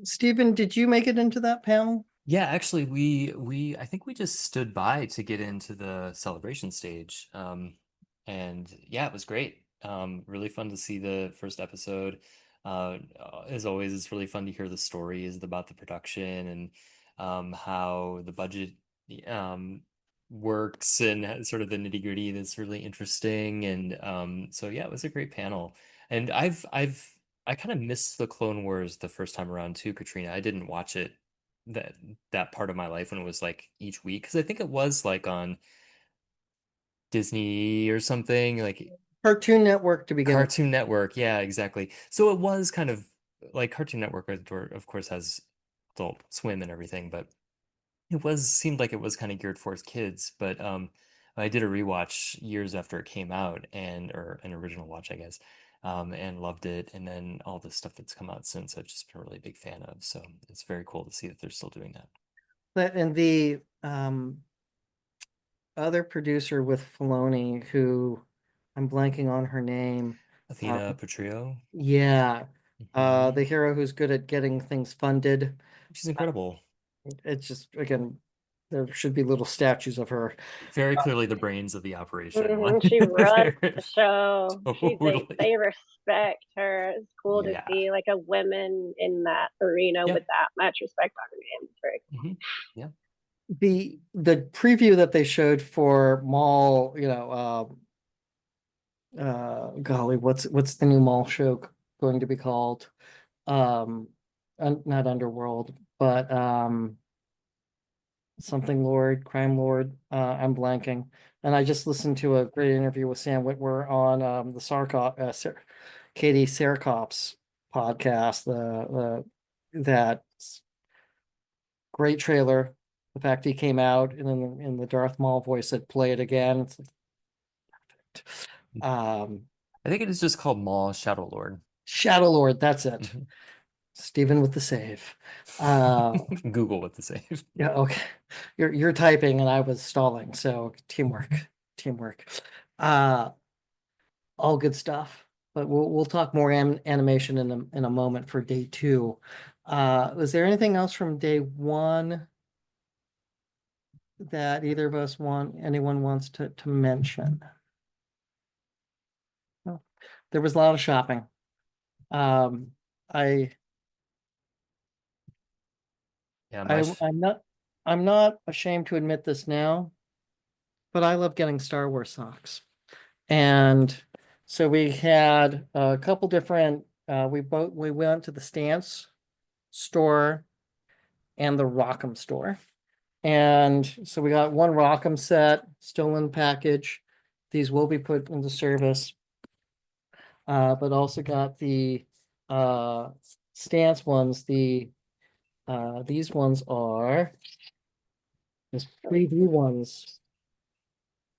Stephen, did you make it into that panel? Yeah, actually, we I think we just stood by to get into the celebration stage. And yeah, it was great. Really fun to see the first episode. As always, it's really fun to hear the stories about the production and how the budget um works and sort of the nitty-gritty that's really interesting. And so yeah, it was a great panel. And I kind of missed the Clone Wars the first time around too, Katrina. I didn't watch it that that part of my life when it was like each week, because I think it was like on Disney or something, like Cartoon Network to begin with. Cartoon Network. Yeah, exactly. So it was kind of like Cartoon Network, of course, has Adult Swim and everything, but it was seemed like it was kind of geared for kids. But I did a rewatch years after it came out, or an original watch, I guess, and loved it. And then all the stuff that's come out since, I've just been a really big fan of. So it's very cool to see that they're still doing that. And the other producer with Filoni, who I'm blanking on her name. Athena Patrio. Yeah. Mhm. The hero who's good at getting things funded. She's incredible. It's just, again, there should be little statues of her. Very clearly the brains of the operation. She runs They're the show. totally. They respect her. It's cool to Yeah. see like a woman in that arena Yeah. with that much respect on her name. It's very cool. Mhm. Yeah. The preview that they showed for Maul, golly, what's the new Maul show going to be called? Not Underworld, but something Lord, Crime Lord. I'm blanking. And I just listened to a great interview with Sam Witwer on the Katie Sarkoff's podcast, that great trailer. The fact he came out and in the Darth Maul voice said, "Play it again." It's like, perfect. I think it is just called Maul Shadow Lord. Shadow Lord, that's it. Mhm. Stephen with the save. Uh, Google with the save. yeah, okay. You're typing and I was stalling, so teamwork. Uh, all good stuff. But we'll talk more animation in a moment for day two. Was there anything else from day one that either of us anyone wants to mention? No. There was a lot of shopping. Um, I Yeah, I I'm not ashamed to admit this now, but I love getting Star Wars socks. And so we had a couple different we went to the Stance store and the Rock'em store. And so we got one Rock'em set still in package. These will be put into service. But also got the Stance ones. These ones are just preview ones.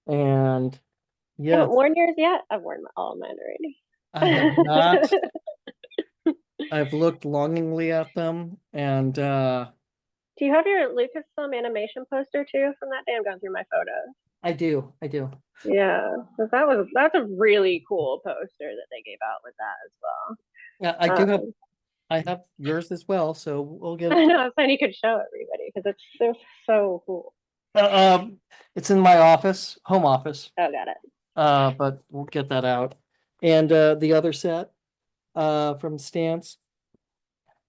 And I yeah, haven't worn yours yet. I've worn all of mine already. I have not. I've looked longingly at them and Do you have your Lucasfilm animation poster too from that day? I'm going through my photos. I do. Yeah, 'cause that's a really cool poster that they gave out with that as well. Yeah, Um, I have yours as well, so we'll get I it. know, I was saying you could show everybody because they're so cool. It's in my office, home office. Oh, got it. But we'll get that out. And the other set from Stance.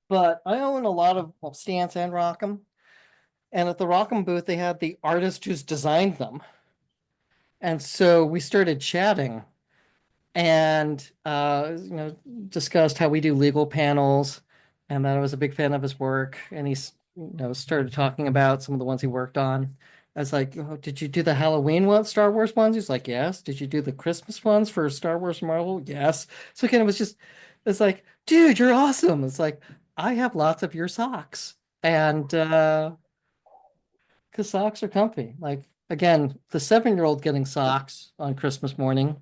But I own a lot of Stance and Rock'em. And at the Rock'em booth, they had the artist who's designed them. And so we started chatting and discussed how we do legal panels and that I was a big fan of his work. And he's started talking about some of the ones he worked on. I was like, oh, did you do the Halloween ones, Star Wars ones? He's like, yes. Did you do the Christmas ones for Star Wars Marvel? Yes. So again, it's like, dude, you're awesome. It's like, I have lots of your socks. And because socks are comfy. Like again, the 7-year-old getting socks on Christmas morning.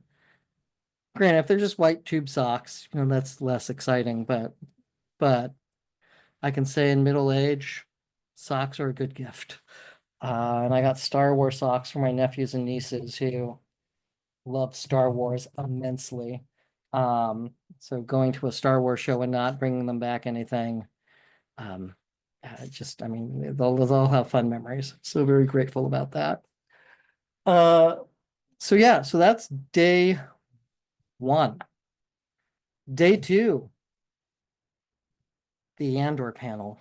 Granted, if they're just white tube socks, that's less exciting, but I can say in middle age, socks are a good gift. And I got Star Wars socks for my nephews and nieces who love Star Wars immensely. So going to a Star Wars show and not bringing them back anything, I mean, they'll have fun memories. So very grateful about that. Uh, so yeah, so that's day one. Day two, the Andor panel.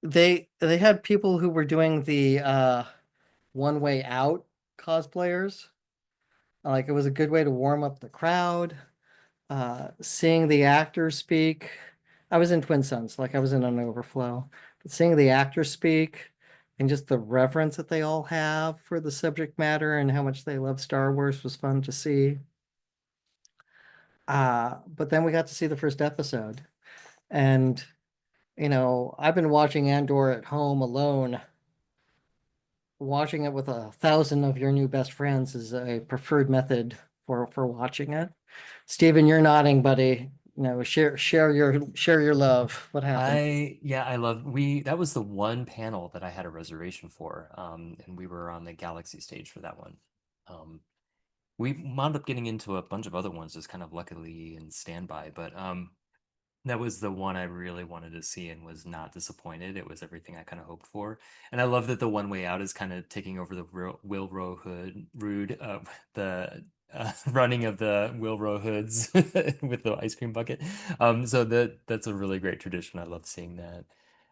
They had people who were doing the One Way Out cosplayers. Like it was a good way to warm up the crowd. Seeing the actors speak. I was in Twin Suns, like I was in an overflow. But seeing the actors speak and just the reverence that they all have for the subject matter and how much they love Star Wars was fun to see. But then we got to see the first episode. And, I've been watching Andor at home alone. Watching it with 1,000 of your new best friends is a preferred method for watching it. Steven, you're nodding, buddy. Share your love. What happened? I love we that was the one panel that I had a reservation for. And we were on the Galaxy stage for that one. Um, we wound up getting into a bunch of other ones just kind of luckily in standby, but that was the one I really wanted to see and was not disappointed. It was everything I kind of hoped for. And I love that the One Way Out is kind of taking over the Wilro Hood Rude the running of the Wilro Hoods with the ice cream bucket. So that's a really great tradition. I love seeing that.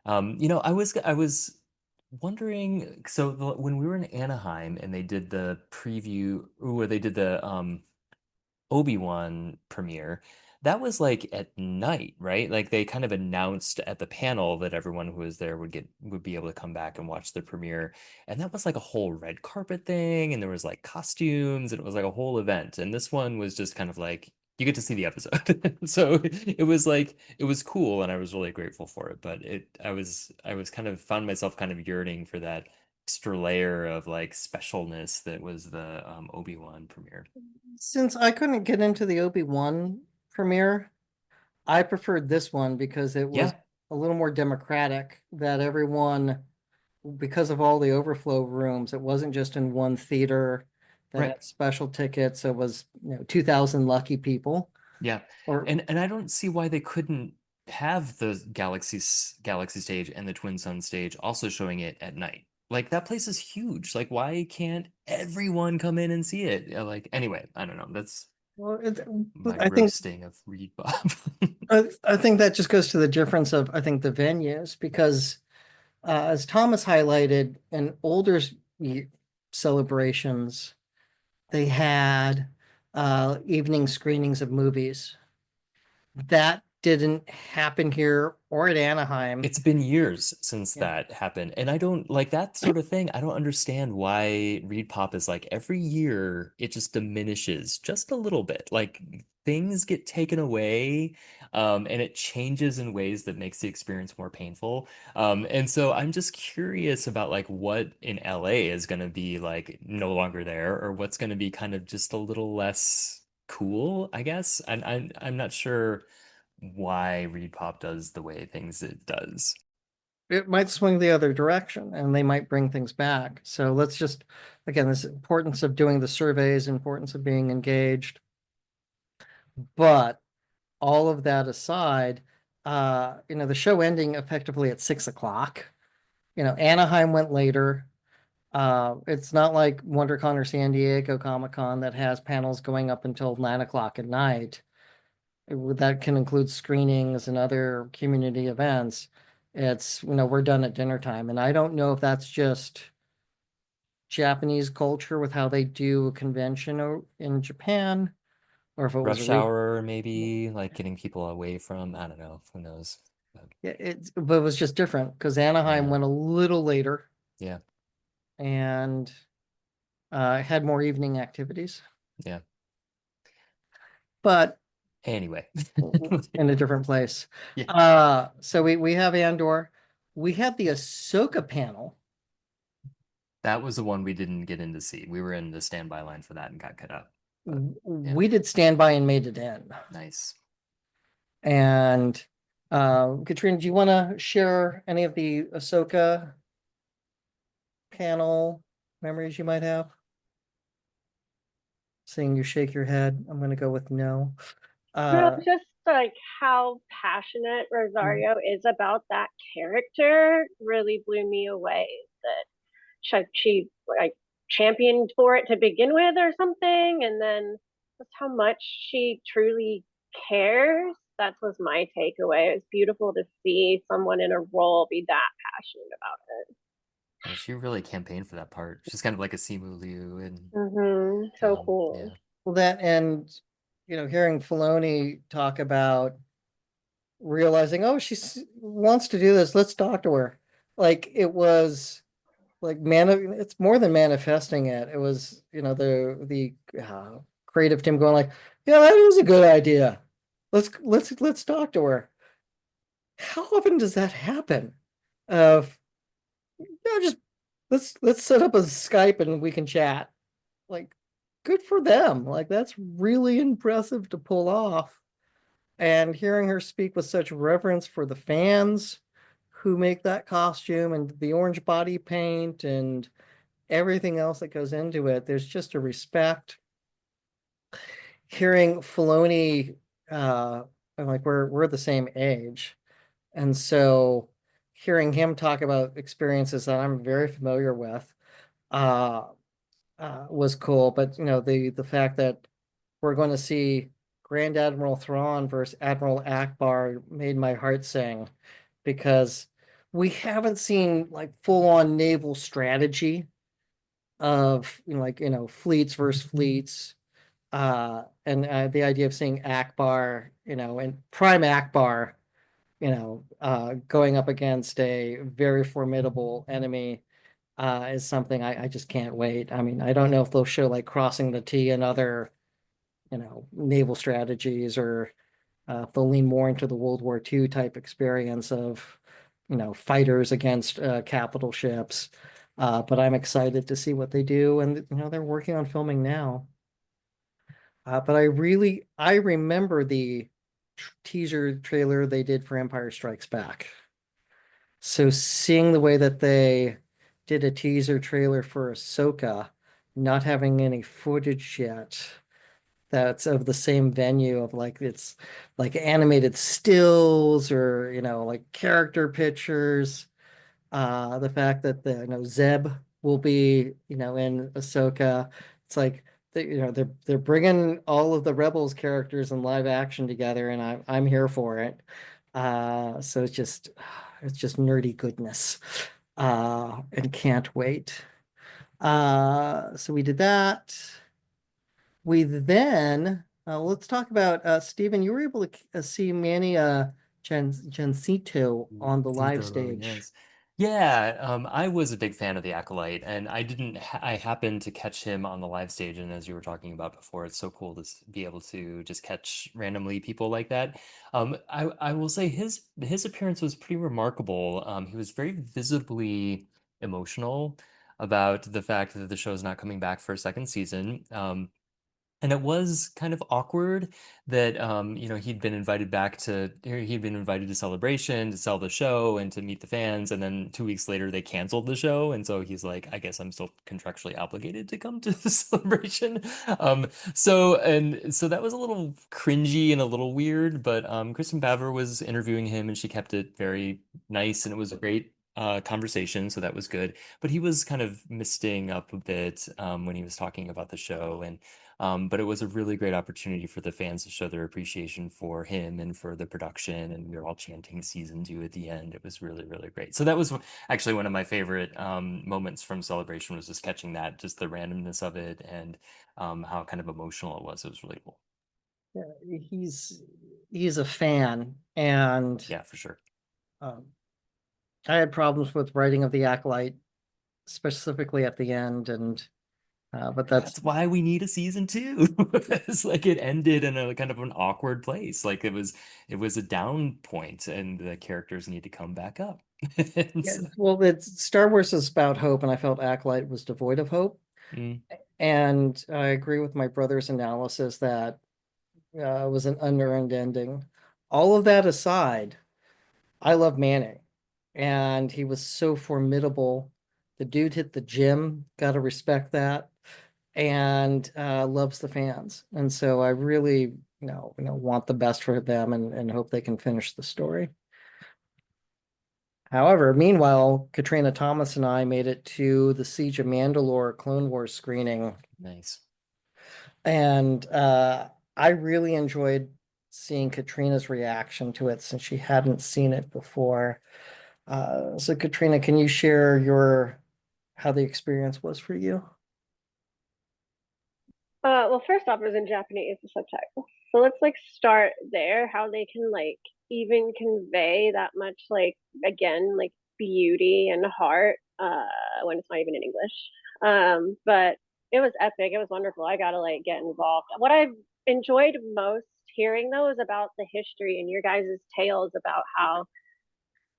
I was wondering, so when we were in Anaheim and they did the preview, or they did the Obi-Wan premiere, that was like at night, right? Like they kind of announced at the panel that everyone who was there would be able to come back and watch the premiere. And that was like a whole red carpet thing, and there was like costumes, and it was like a whole event. And this one was just kind of like you get to see the episode. So it was like it was cool and I was really grateful for it. But I was kind of found myself kind of yearning for that extra layer of like specialness that was the Obi-Wan premiere. Since I couldn't get into the Obi-Wan premiere, I preferred this one because it was Yeah, a little more democratic, that everyone, because of all the overflow rooms, it wasn't just in one theater that right. had special tickets. It was, 2,000 lucky people. Yeah. Or And I don't see why they couldn't have the Galaxy stage and the Twin Sun stage also showing it at night. Like that place is huge. Like why can't everyone come in and see it? Like anyway, I don't know. That's well, my I think roasting of Reed Bob. I think that just goes to the difference of, I think, the venues, because as Thomas highlighted, in older celebrations, they had evening screenings of movies. That didn't happen here or at Anaheim. It's been years since Yeah. that happened, and I don't like that sort of thing. I don't understand why Reed Pop is like every year it just diminishes just a little bit. Like things get taken away, and it changes in ways that makes the experience more painful. And so I'm just curious about like what in LA is going to be like no longer there, or what's going to be kind of just a little less cool, I guess. And I'm not sure why Reed Pop does the way things it does. It might swing the other direction and they might bring things back. So let's just, again, this importance of doing the surveys, importance of being engaged. But all of that aside, the show ending effectively at 6 o'clock. Anaheim went later. It's not like WonderCon or San Diego Comic Con that has panels going up until 9 o'clock at night. That can include screenings and other community events. It's, we're done at dinner time. And I don't know if that's just Japanese culture with how they do a convention in Japan, or if it was a Rush re hour, maybe like getting people away from, I don't know, who knows. But, yeah, but it was just different because Anaheim yeah, went a little later yeah, and had more evening activities, yeah. but Anyway, in a different place. yeah, So we have Andor. We had the Ahsoka panel. that was the one we didn't get in to see. We were in the standby line for that and got cut out. But yeah, We did stand by and made it in. nice. And Katrina, do you want to share any of the Ahsoka panel memories you might have? Seeing you shake your head, I'm going to go with no. No, just like how passionate Rosario is about that character really blew me away. That she like championed for it to begin with or something, and then just how much she truly cares. That was my takeaway. It was beautiful to see someone in a role be that passionate about it. Yeah, she really campaigned for that part. She's kind of like a Simu Liu and So cool. yeah. Well, that, and hearing Filoni talk about realizing, oh, she wants to do this, let's talk to her. Like, it was like it's more than manifesting it. It was, the creative team going like, yeah, that is a good idea. Let's talk to her. How often does that happen? Of, just let's set up a Skype and we can chat. Like, good for them. Like, that's really impressive to pull off. And hearing her speak with such reverence for the fans who make that costume and the orange body paint and everything else that goes into it, there's just a respect. Hearing Filoni, I'm like, we're the same age, and so hearing him talk about experiences that I'm very familiar with, uh, was cool. But the fact that we're going to see Grand Admiral Thrawn versus Admiral Akbar made my heart sing, because we haven't seen like full on naval strategy of fleets versus fleets, and the idea of seeing Akbar, and Prime Akbar, going up against a very formidable enemy, is something I just can't wait. I mean, I don't know if they'll show like crossing the T and other naval strategies, or if they'll lean more into the World War II type experience of, fighters against capital ships. But I'm excited to see what they do, and they're working on filming now. But I remember the teaser trailer they did for Empire Strikes Back. So seeing the way that they did a teaser trailer for Ahsoka, not having any footage yet, that's of the same venue of like it's like animated stills or like character pictures. The fact that Zeb will be in Ahsoka, it's like they're bringing all of the Rebels characters in live action together, and I'm here for it. So it's just nerdy goodness, and can't wait. So we did that. We then let's talk about Stephen. You were able to see Manny Jacinto on the live Tito, stage. yes. Yeah, I was a big fan of the Acolyte, and I happened to catch him on the live stage. And as you were talking about before, it's so cool to be able to just catch randomly people like that. I will say his appearance was pretty remarkable. He was very visibly emotional about the fact that the show is not coming back for a second season. And it was kind of awkward that he'd been invited back to he'd been invited to Celebration to sell the show and to meet the fans, and then 2 weeks later they canceled the show, and so he's like, I guess I'm still contractually obligated to come to the Celebration. So that was a little cringy and a little weird, but Kristen Baver was interviewing him and she kept it very nice, and it was a great conversation, so that was good. But he was kind of misting up a bit when he was talking about the show, and but it was a really great opportunity for the fans to show their appreciation for him and for the production. And we were all chanting season 2 at the end. It was really, really great. So that was actually one of my favorite moments from Celebration, was just catching that, just the randomness of it, and how kind of emotional it was. It was really cool. Yeah, he's a fan, and Yeah, for sure. um, I had problems with writing of the Acolyte, specifically at the end, and but That's why we need a season 2. It's like it ended in a kind of an awkward place. Like it was a down point and the characters need to come back up. And yeah, so- well, it's Star Wars is about hope, and I felt Acolyte was devoid of hope. Mm, And I agree with my brother's analysis that it was an unearned ending. All of that aside, I love Manning, and he was so formidable. The dude hit the gym, got to respect that, and loves the fans. And so I really, want the best for them, and hope they can finish the story. However, meanwhile, Katrina Thomas and I made it to the Siege of Mandalore Clone Wars screening, nice. and I really enjoyed seeing Katrina's reaction to it since she hadn't seen it before. So Katrina, can you share how the experience was for you? Well, first off, it was in Japanese, the subtitle. So let's like start there. How they can like even convey that much again beauty and heart when it's not even in English. But it was epic. It was wonderful. I gotta get involved. What I've enjoyed most hearing though is about the history and your guys' tales about how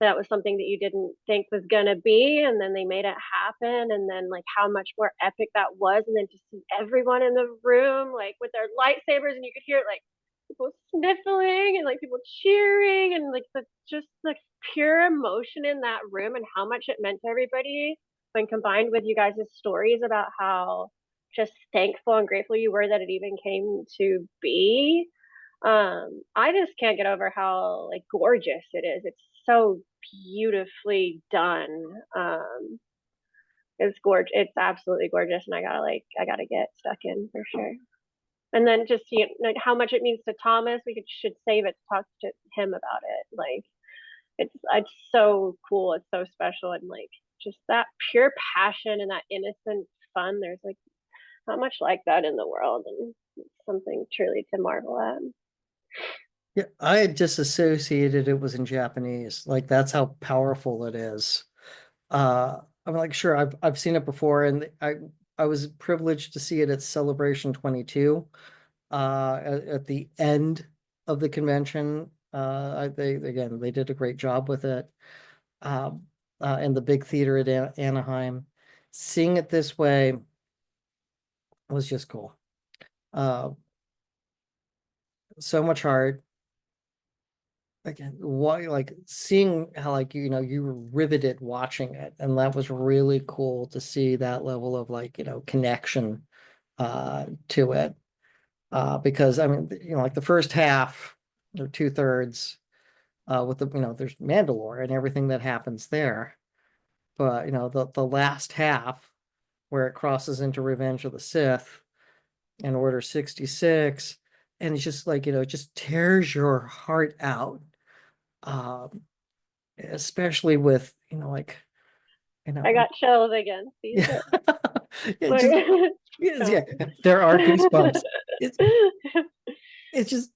that was something that you didn't think was gonna be, and then they made it happen, and then how much more epic that was, and then to see everyone in the room with their lightsabers, and you could hear people sniffling and people cheering, and just the pure emotion in that room and how much it meant to everybody, when combined with you guys' stories about how just thankful and grateful you were that it even came to be. I just can't get over how gorgeous it is. It's so beautifully done. It's gorgeous. It's absolutely gorgeous, and I gotta get stuck in for sure. And then just how much it means to Thomas. Should save it to talk to him about it. It's so cool. It's so special, and just that pure passion and that innocent fun. There's not much like that in the world, and it's something truly to marvel at. Yeah, I had disassociated it was in Japanese. Like that's how powerful it is. I'm sure I've seen it before, and I was privileged to see it at Celebration 22. at the end of the convention. They did a great job with it. In the big theater at Anaheim. Seeing it this way was just cool. So much heart. Again, why, like seeing how, like, you were riveted watching it, and that was really cool to see that level of, like, connection to it. Because I mean, like the first half or two-thirds, with there's Mandalore and everything that happens there. But the last half, where it crosses into Revenge of the Sith and Order 66, and it's just like, it just tears your heart out. Especially with, like, I got chills again. See, yeah, it like, just, yeah, there are goosebumps. It's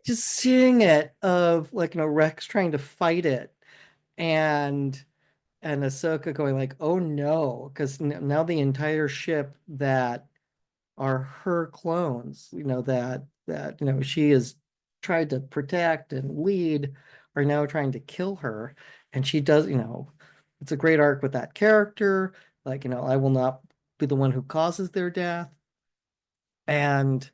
just seeing it, of, like, Rex trying to fight it, and Ahsoka going like, oh no, because now the entire ship that are her clones, that she has tried to protect and lead, are now trying to kill her. And she does, it's a great arc with that character. Like, I will not be the one who causes their death. And,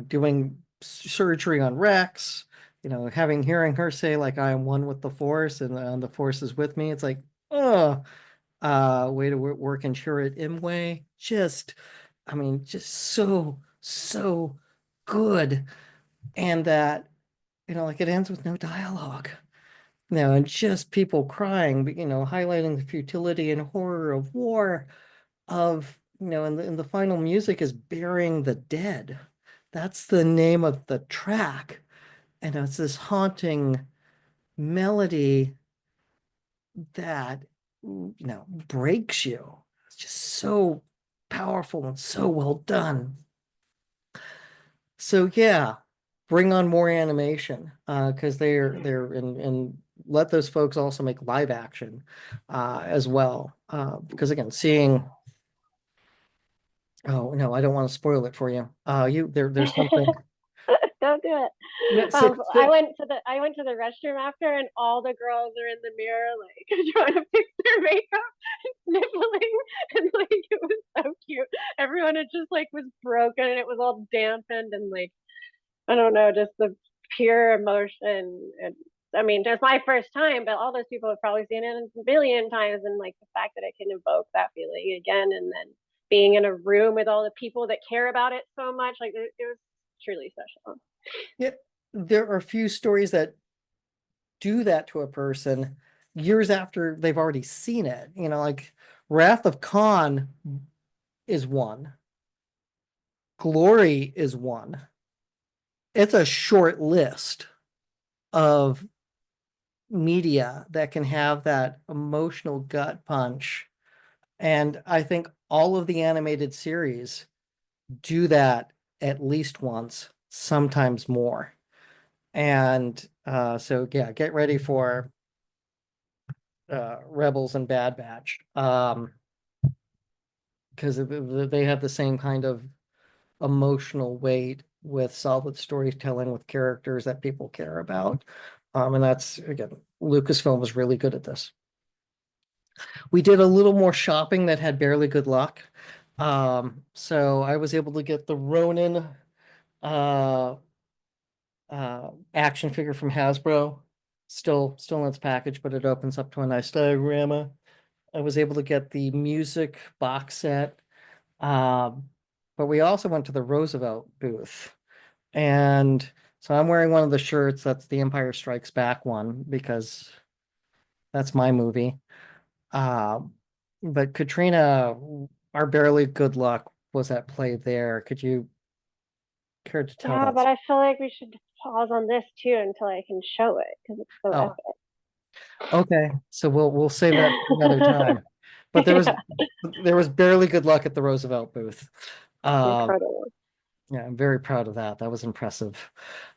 doing surgery on Rex, hearing her say, like, I am one with the Force, and the Force is with me. It's like, oh, way to work in Chirrut Imwe. Just, I mean, just so good. And that, like, it ends with no dialogue. And just people crying, but, highlighting the futility and horror of war, of, and the final music is Burying the Dead. That's the name of the track. And it's this haunting melody that, breaks you. It's just so powerful and so well done. So yeah, bring on more animation, because they're and let those folks also make live action as well. Because again, seeing, oh no, I don't want to spoil it for you. There's something. Don't do it. No, I went to the restroom after, and all the girls are in the mirror, like trying to fix their makeup, sniffling, and like it was so cute. Everyone had just like was broken, and it was all dampened, and like I don't know, just the pure emotion. And I mean, it's my first time, but all those people have probably seen it a billion times, and like the fact that it can evoke that feeling again, and then being in a room with all the people that care about it so much, like it was truly special. Yeah, there are a few stories that do that to a person years after they've already seen it. Like Wrath of Khan is one. Glory is one. It's a short list of media that can have that emotional gut punch. And I think all of the animated series do that at least once, sometimes more. And so yeah, get ready for Rebels and Bad Batch, because they have the same kind of emotional weight, with solid storytelling, with characters that people care about. And that's, again, Lucasfilm was really good at this. We did a little more shopping that had Barely Good Luck. So I was able to get the Ronin action figure from Hasbro, still in its package, but it opens up to a nice diorama. I was able to get the music box set. But we also went to the Roosevelt booth. And so I'm wearing one of the shirts that's the Empire Strikes Back one, because that's my movie. But Katrina, our Barely Good Luck was at play there. Could you care to tell Yeah, us? but I feel like we should pause on this too until I can show it because it's so Oh, epic. okay. So we'll save that for another time. But there was Yeah, Barely Good Luck at the Roosevelt booth. Uh, incredible. yeah, I'm very proud of that. That was impressive.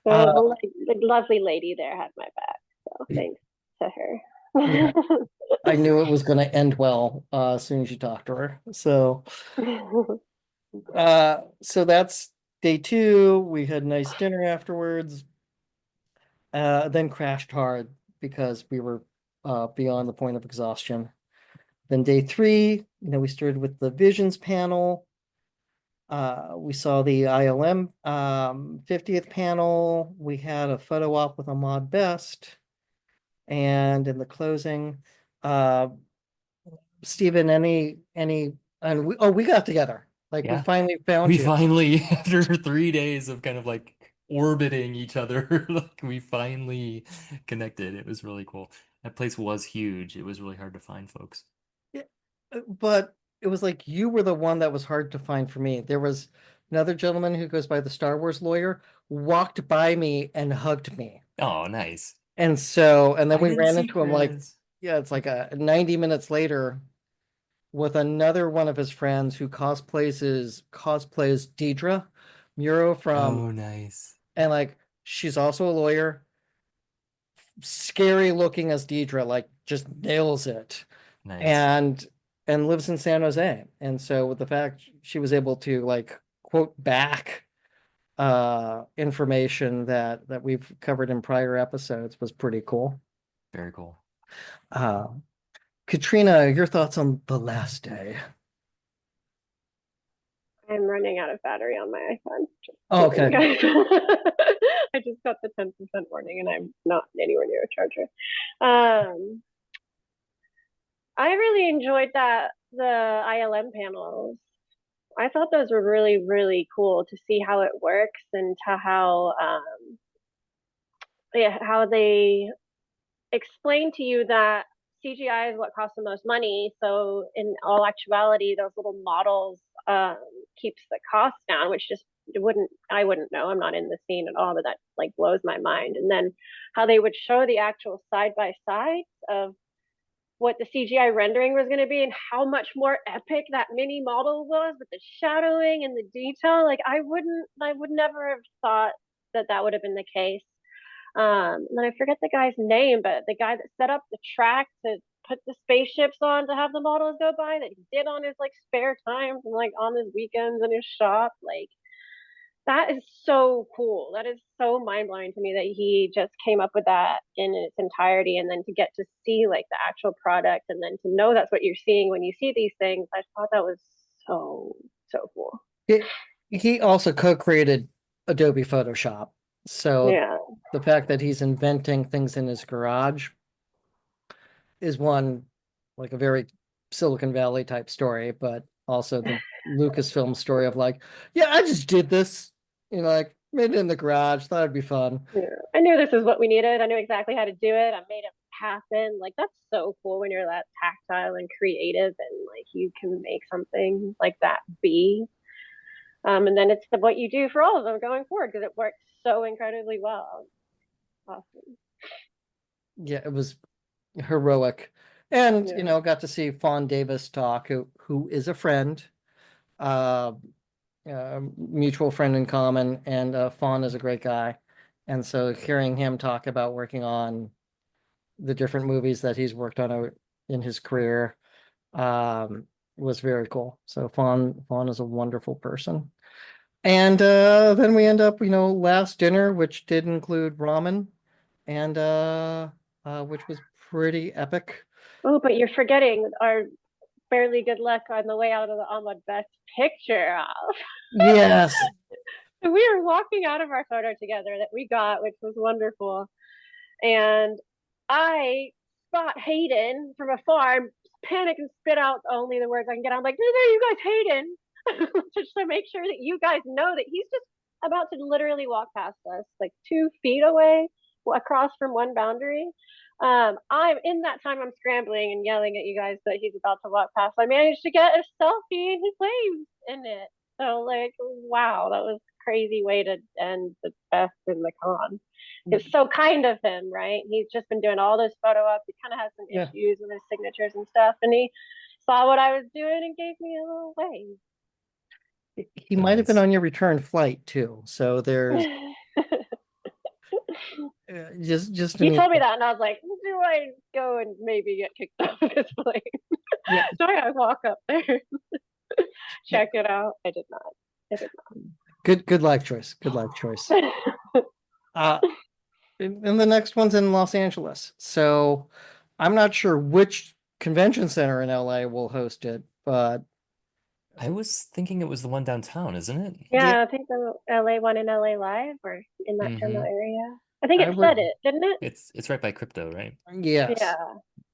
The lovely lady there had my back, so thanks to Yeah, her. I knew it was going to end well as soon as you talked to her. So that's Day two, we had nice dinner afterwards. Then crashed hard because we were beyond the point of exhaustion. Then day three, we started with the Visions panel. We saw the ILM 50th panel. We had a photo op with Ahmad Best. And in the closing, Stephen, we got together. Like we Yeah. finally found We you. finally, after 3 days of kind of like orbiting each other, like we finally connected. It was really cool. That place was huge. It was really hard to find folks. Yeah, but it was like you were the one that was hard to find for me. There was another gentleman who goes by the Star Wars lawyer, walked by me and hugged me. Oh, nice. And then I we didn't ran see into him like, Chris. yeah, it's like 90 minutes later with another one of his friends who cosplays Deidre Muro from, Oh, nice. and like she's also a lawyer, scary looking as Deidre, like just nails it. Nice. And lives in San Jose. And so with the fact she was able to like quote back information that we've covered in prior episodes was pretty cool. Very cool. Katrina, your thoughts on the last day? I'm running out of battery on my iPhone. Oh, okay. I just got the 10% warning and I'm not anywhere near a charger. I really enjoyed the ILM panels. I thought those were really, really cool to see how it works and to how they explain to you that CGI is what costs the most money. So in all actuality, those little models keeps the cost down, which just I wouldn't know. I'm not in the scene at all, but that like blows my mind. And then how they would show the actual side by sides of what the CGI rendering was going to be and how much more epic that mini model was with the shadowing and the detail. Like I would never have thought that would have been the case. And then I forget the guy's name, but the guy that set up the track to put the spaceships on to have the models go by, that he did on his like spare time and like on his weekends in his shop, like that is so cool. That is so mind blowing to me that he just came up with that in its entirety, and then to get to see like the actual product, and then to know that's what you're seeing when you see these things. I thought that was so cool. He also co-created Adobe Photoshop. So Yeah. the fact that he's inventing things in his garage is one, like a very Silicon Valley type story, but also the Lucasfilm story of like, yeah, I just did this, like made it in the garage, thought it'd be fun. Yeah. I knew this is what we needed. I knew exactly how to do it. I made it happen. Like that's so cool when you're that tactile and creative and like you can make something like that be. And then it's what you do for all of them going forward because it works so incredibly well. Awesome. Yeah, it was heroic. And, Yeah. got to see Fawn Davis talk, who is a friend, mutual friend in common, and Fawn is a great guy. And so hearing him talk about working on the different movies that he's worked on in his career was very cool. So Fawn is a wonderful person. And then we end up, last dinner, which did include ramen, and which was pretty epic. Oh, but you're forgetting our fairly good luck on the way out of the Ahmad Best picture off. Yes. So we were walking out of our photo together that we got, which was wonderful. And I spot Hayden from afar, panic and spit out only the words I can get. I'm like, there you guys, Hayden. Just to make sure that you guys know that he's just about to literally walk past us, like 2 feet away, across from one boundary. I'm in that time I'm scrambling and yelling at you guys that he's about to walk past. I managed to get a selfie and his waves in it. So like, wow, that was a crazy way to end the best in the con. It's so kind of him, right? He's just been doing all those photo ups. He kind of has some issues with his signatures and stuff, and he saw what I was doing and gave me a little wave. He might have been on your return flight too. So there's just he told me that, and I was like, do I go and maybe get kicked off this plane? Do I walk up there? Check it out? I did not. Good life choice. Good life choice. Uh, and the next one's in Los Angeles. So I'm not sure which convention center in LA will host it, but I was thinking it was the one downtown, isn't it? yeah, Yeah, I think the LA one in LA Live or in that general Mm-hmm. area. I think I it said would, it, didn't it? It's right by crypto, right? yes. Yeah.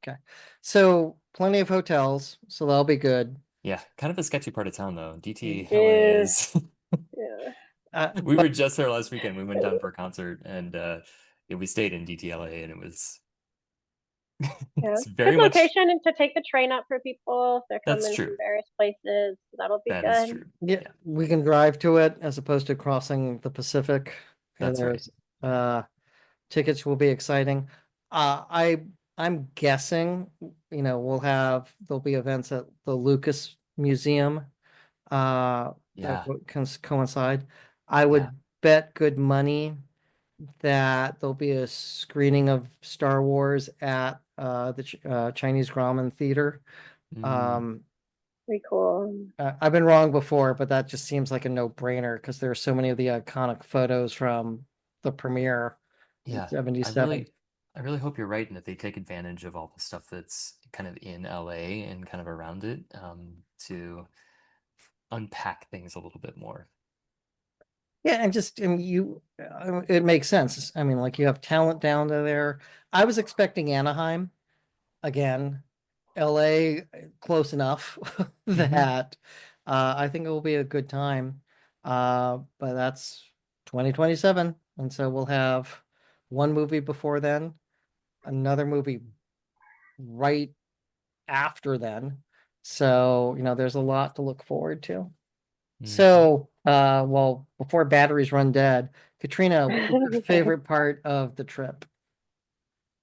Okay. So plenty of hotels, so that'll be good. Yeah, kind of a sketchy part of town though. DT LA Yeah. is. Yeah. We But were just there last weekend. We went down for a concert and yeah, we stayed in DTLA and it was Yeah. it's Good very much location and to take the train up for people if they're that's coming from true. various places. That'll be That is good. true. yeah, Yeah, we can drive to it as opposed to crossing the Pacific. And that's right. there's tickets will be exciting. I'm guessing, there'll be events at the Lucas Museum that Yeah, can coincide. I yeah. would bet good money that there'll be a screening of Star Wars at the Chinese Grauman Theater. Mm, Um, Pretty cool. I've been wrong before, but that just seems like a no-brainer because there are so many of the iconic photos from the premiere in yeah. I 77. really I really hope you're right and that they take advantage of all the stuff that's kind of in LA and kind of around it to unpack things a little bit more. Yeah, and just it makes sense. I mean, like you have talent down there. I was expecting Anaheim again, LA close enough Hmm. that I think it will be a good time. But that's 2027, and so we'll have one movie before then, another movie right after then. So, there's a lot to look forward to. Hmm. So, well, before batteries run dead, Katrina, what was your favorite part of the trip?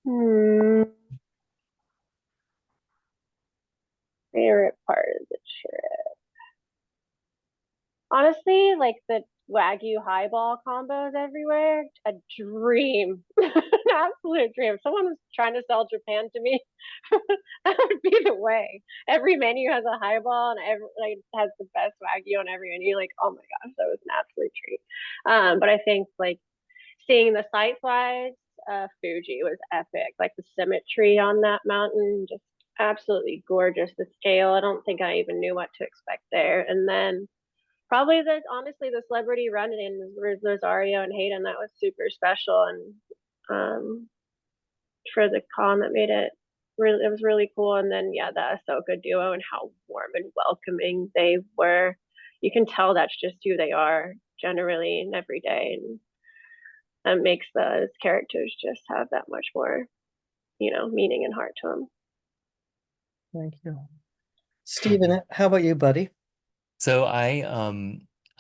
Hmm, favorite part of the trip. Honestly, like the Wagyu highball combos everywhere, a dream. An absolute dream. If someone was trying to sell Japan to me, that would be the way. Every menu has a highball and every like has the best Wagyu on every menu. Like, oh my gosh, that was an absolute treat. But I think like seeing the sight slides, Fuji was epic. Like the symmetry on that mountain, just absolutely gorgeous. The scale, I don't think I even knew what to expect there. And then probably the honestly the celebrity run-in with Rosario and Hayden, that was super special. And for the con that made it really, it was really cool. And then yeah, the Ahsoka duo and how warm and welcoming they were. You can tell that's just who they are generally and every day. And that makes those characters just have that much more, meaning and heart to them. Thank you. Steven, how about you, buddy? So I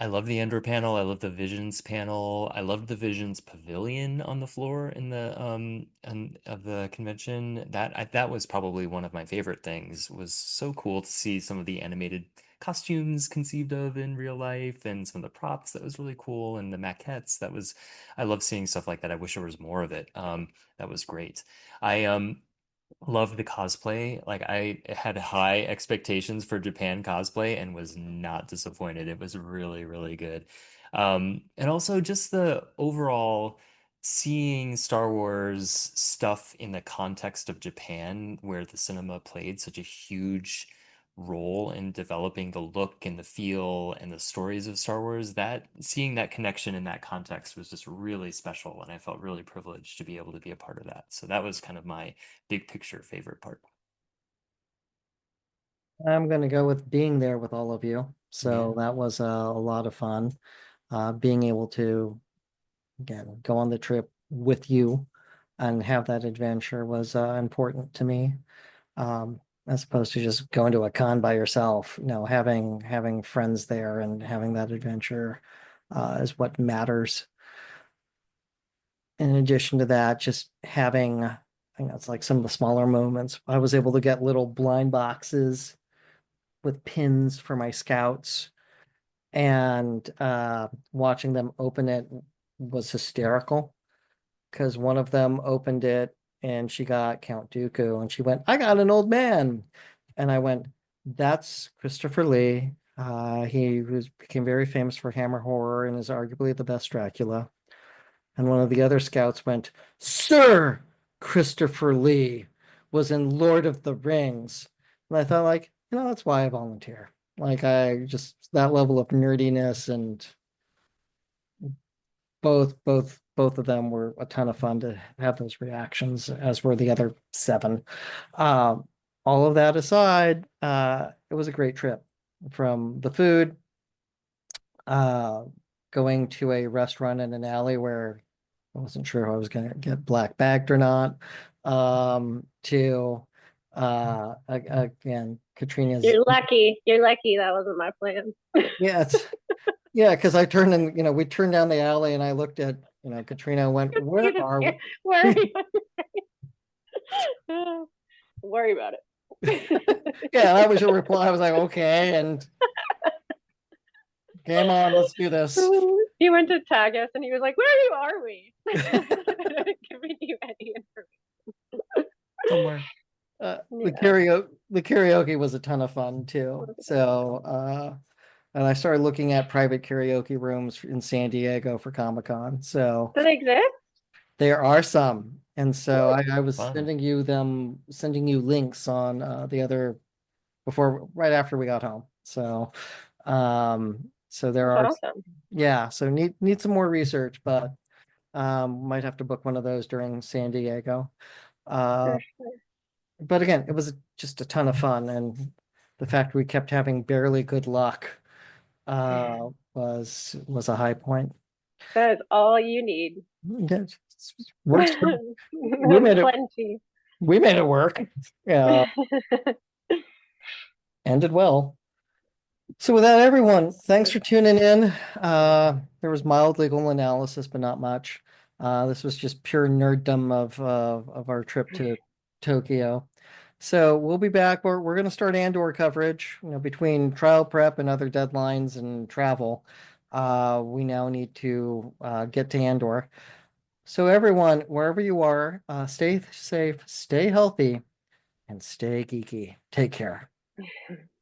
love the Endor panel. I love the Visions panel. I loved the Visions pavilion on the floor in the of the convention. That was probably one of my favorite things. Was so cool to see some of the animated costumes conceived of in real life and some of the props. That was really cool and the maquettes. I love seeing stuff like that. I wish there was more of it. That was great. I Love the cosplay. Like I had high expectations for Japan cosplay and was not disappointed. It was really, really good. And also just the overall seeing Star Wars stuff in the context of Japan, where the cinema played such a huge role in developing the look and the feel and the stories of Star Wars, that seeing that connection in that context was just really special, and I felt really privileged to be able to be a part of that. So that was kind of my big picture favorite part. I'm going to go with being there with all of you. Yeah. So that was a lot of fun. Being able to, again, go on the trip with you and have that adventure was important to me. As opposed to just going to a con by yourself, having friends there and having that adventure is what matters. In addition to that, just having, I think that's like some of the smaller moments. I was able to get little blind boxes with pins for my scouts, and watching them open it was hysterical because one of them opened it and she got Count Dooku and she went, "I got an old man," and I went, "That's Christopher Lee. Became very famous for Hammer horror and is arguably the best Dracula. And one of the other scouts went, Sir Christopher Lee was in Lord of the Rings. And I thought, like, that's why I volunteer. Like, I just, that level of nerdiness, and both of them were a ton of fun to have those reactions, as were the other 7. All of that aside, it was a great trip. From the food, going to a restaurant in an alley where I wasn't sure if I was going to get black bagged or not, to again, Katrina's. You're lucky. You're lucky that wasn't my plan. Yeah, because I turned and we turned down the alley and I looked at Katrina and went, You where just are we? worry. Worry about it. Yeah, that was your reply. I was like, okay, and game on, let's do this. He went to tag us and he was like, where are we? Giving you any information. Somewhere. The karaoke was a ton of fun too. So and I started looking at private karaoke rooms in San Diego for Comic-Con. So Does it exist? there are some. And so I was Fun. sending you links on the other right after we got home. So there are, That's awesome. yeah, so need some more research, but might have to book one of those during San Diego. For sure. But again, it was just a ton of fun, and the fact we kept having barely good luck was a high point. That is all you need. Yeah, works we made it Plenty. we made it work. Yeah, ended well. So with that, everyone, thanks for tuning in. There was mild legal analysis, but not much. This was just pure nerddom of our trip to Tokyo. So we'll be back. We're going to start Andor coverage. Between trial prep and other deadlines and travel, we now need to get to Andor. So everyone, wherever you are, stay safe, stay healthy, and stay geeky. Take care.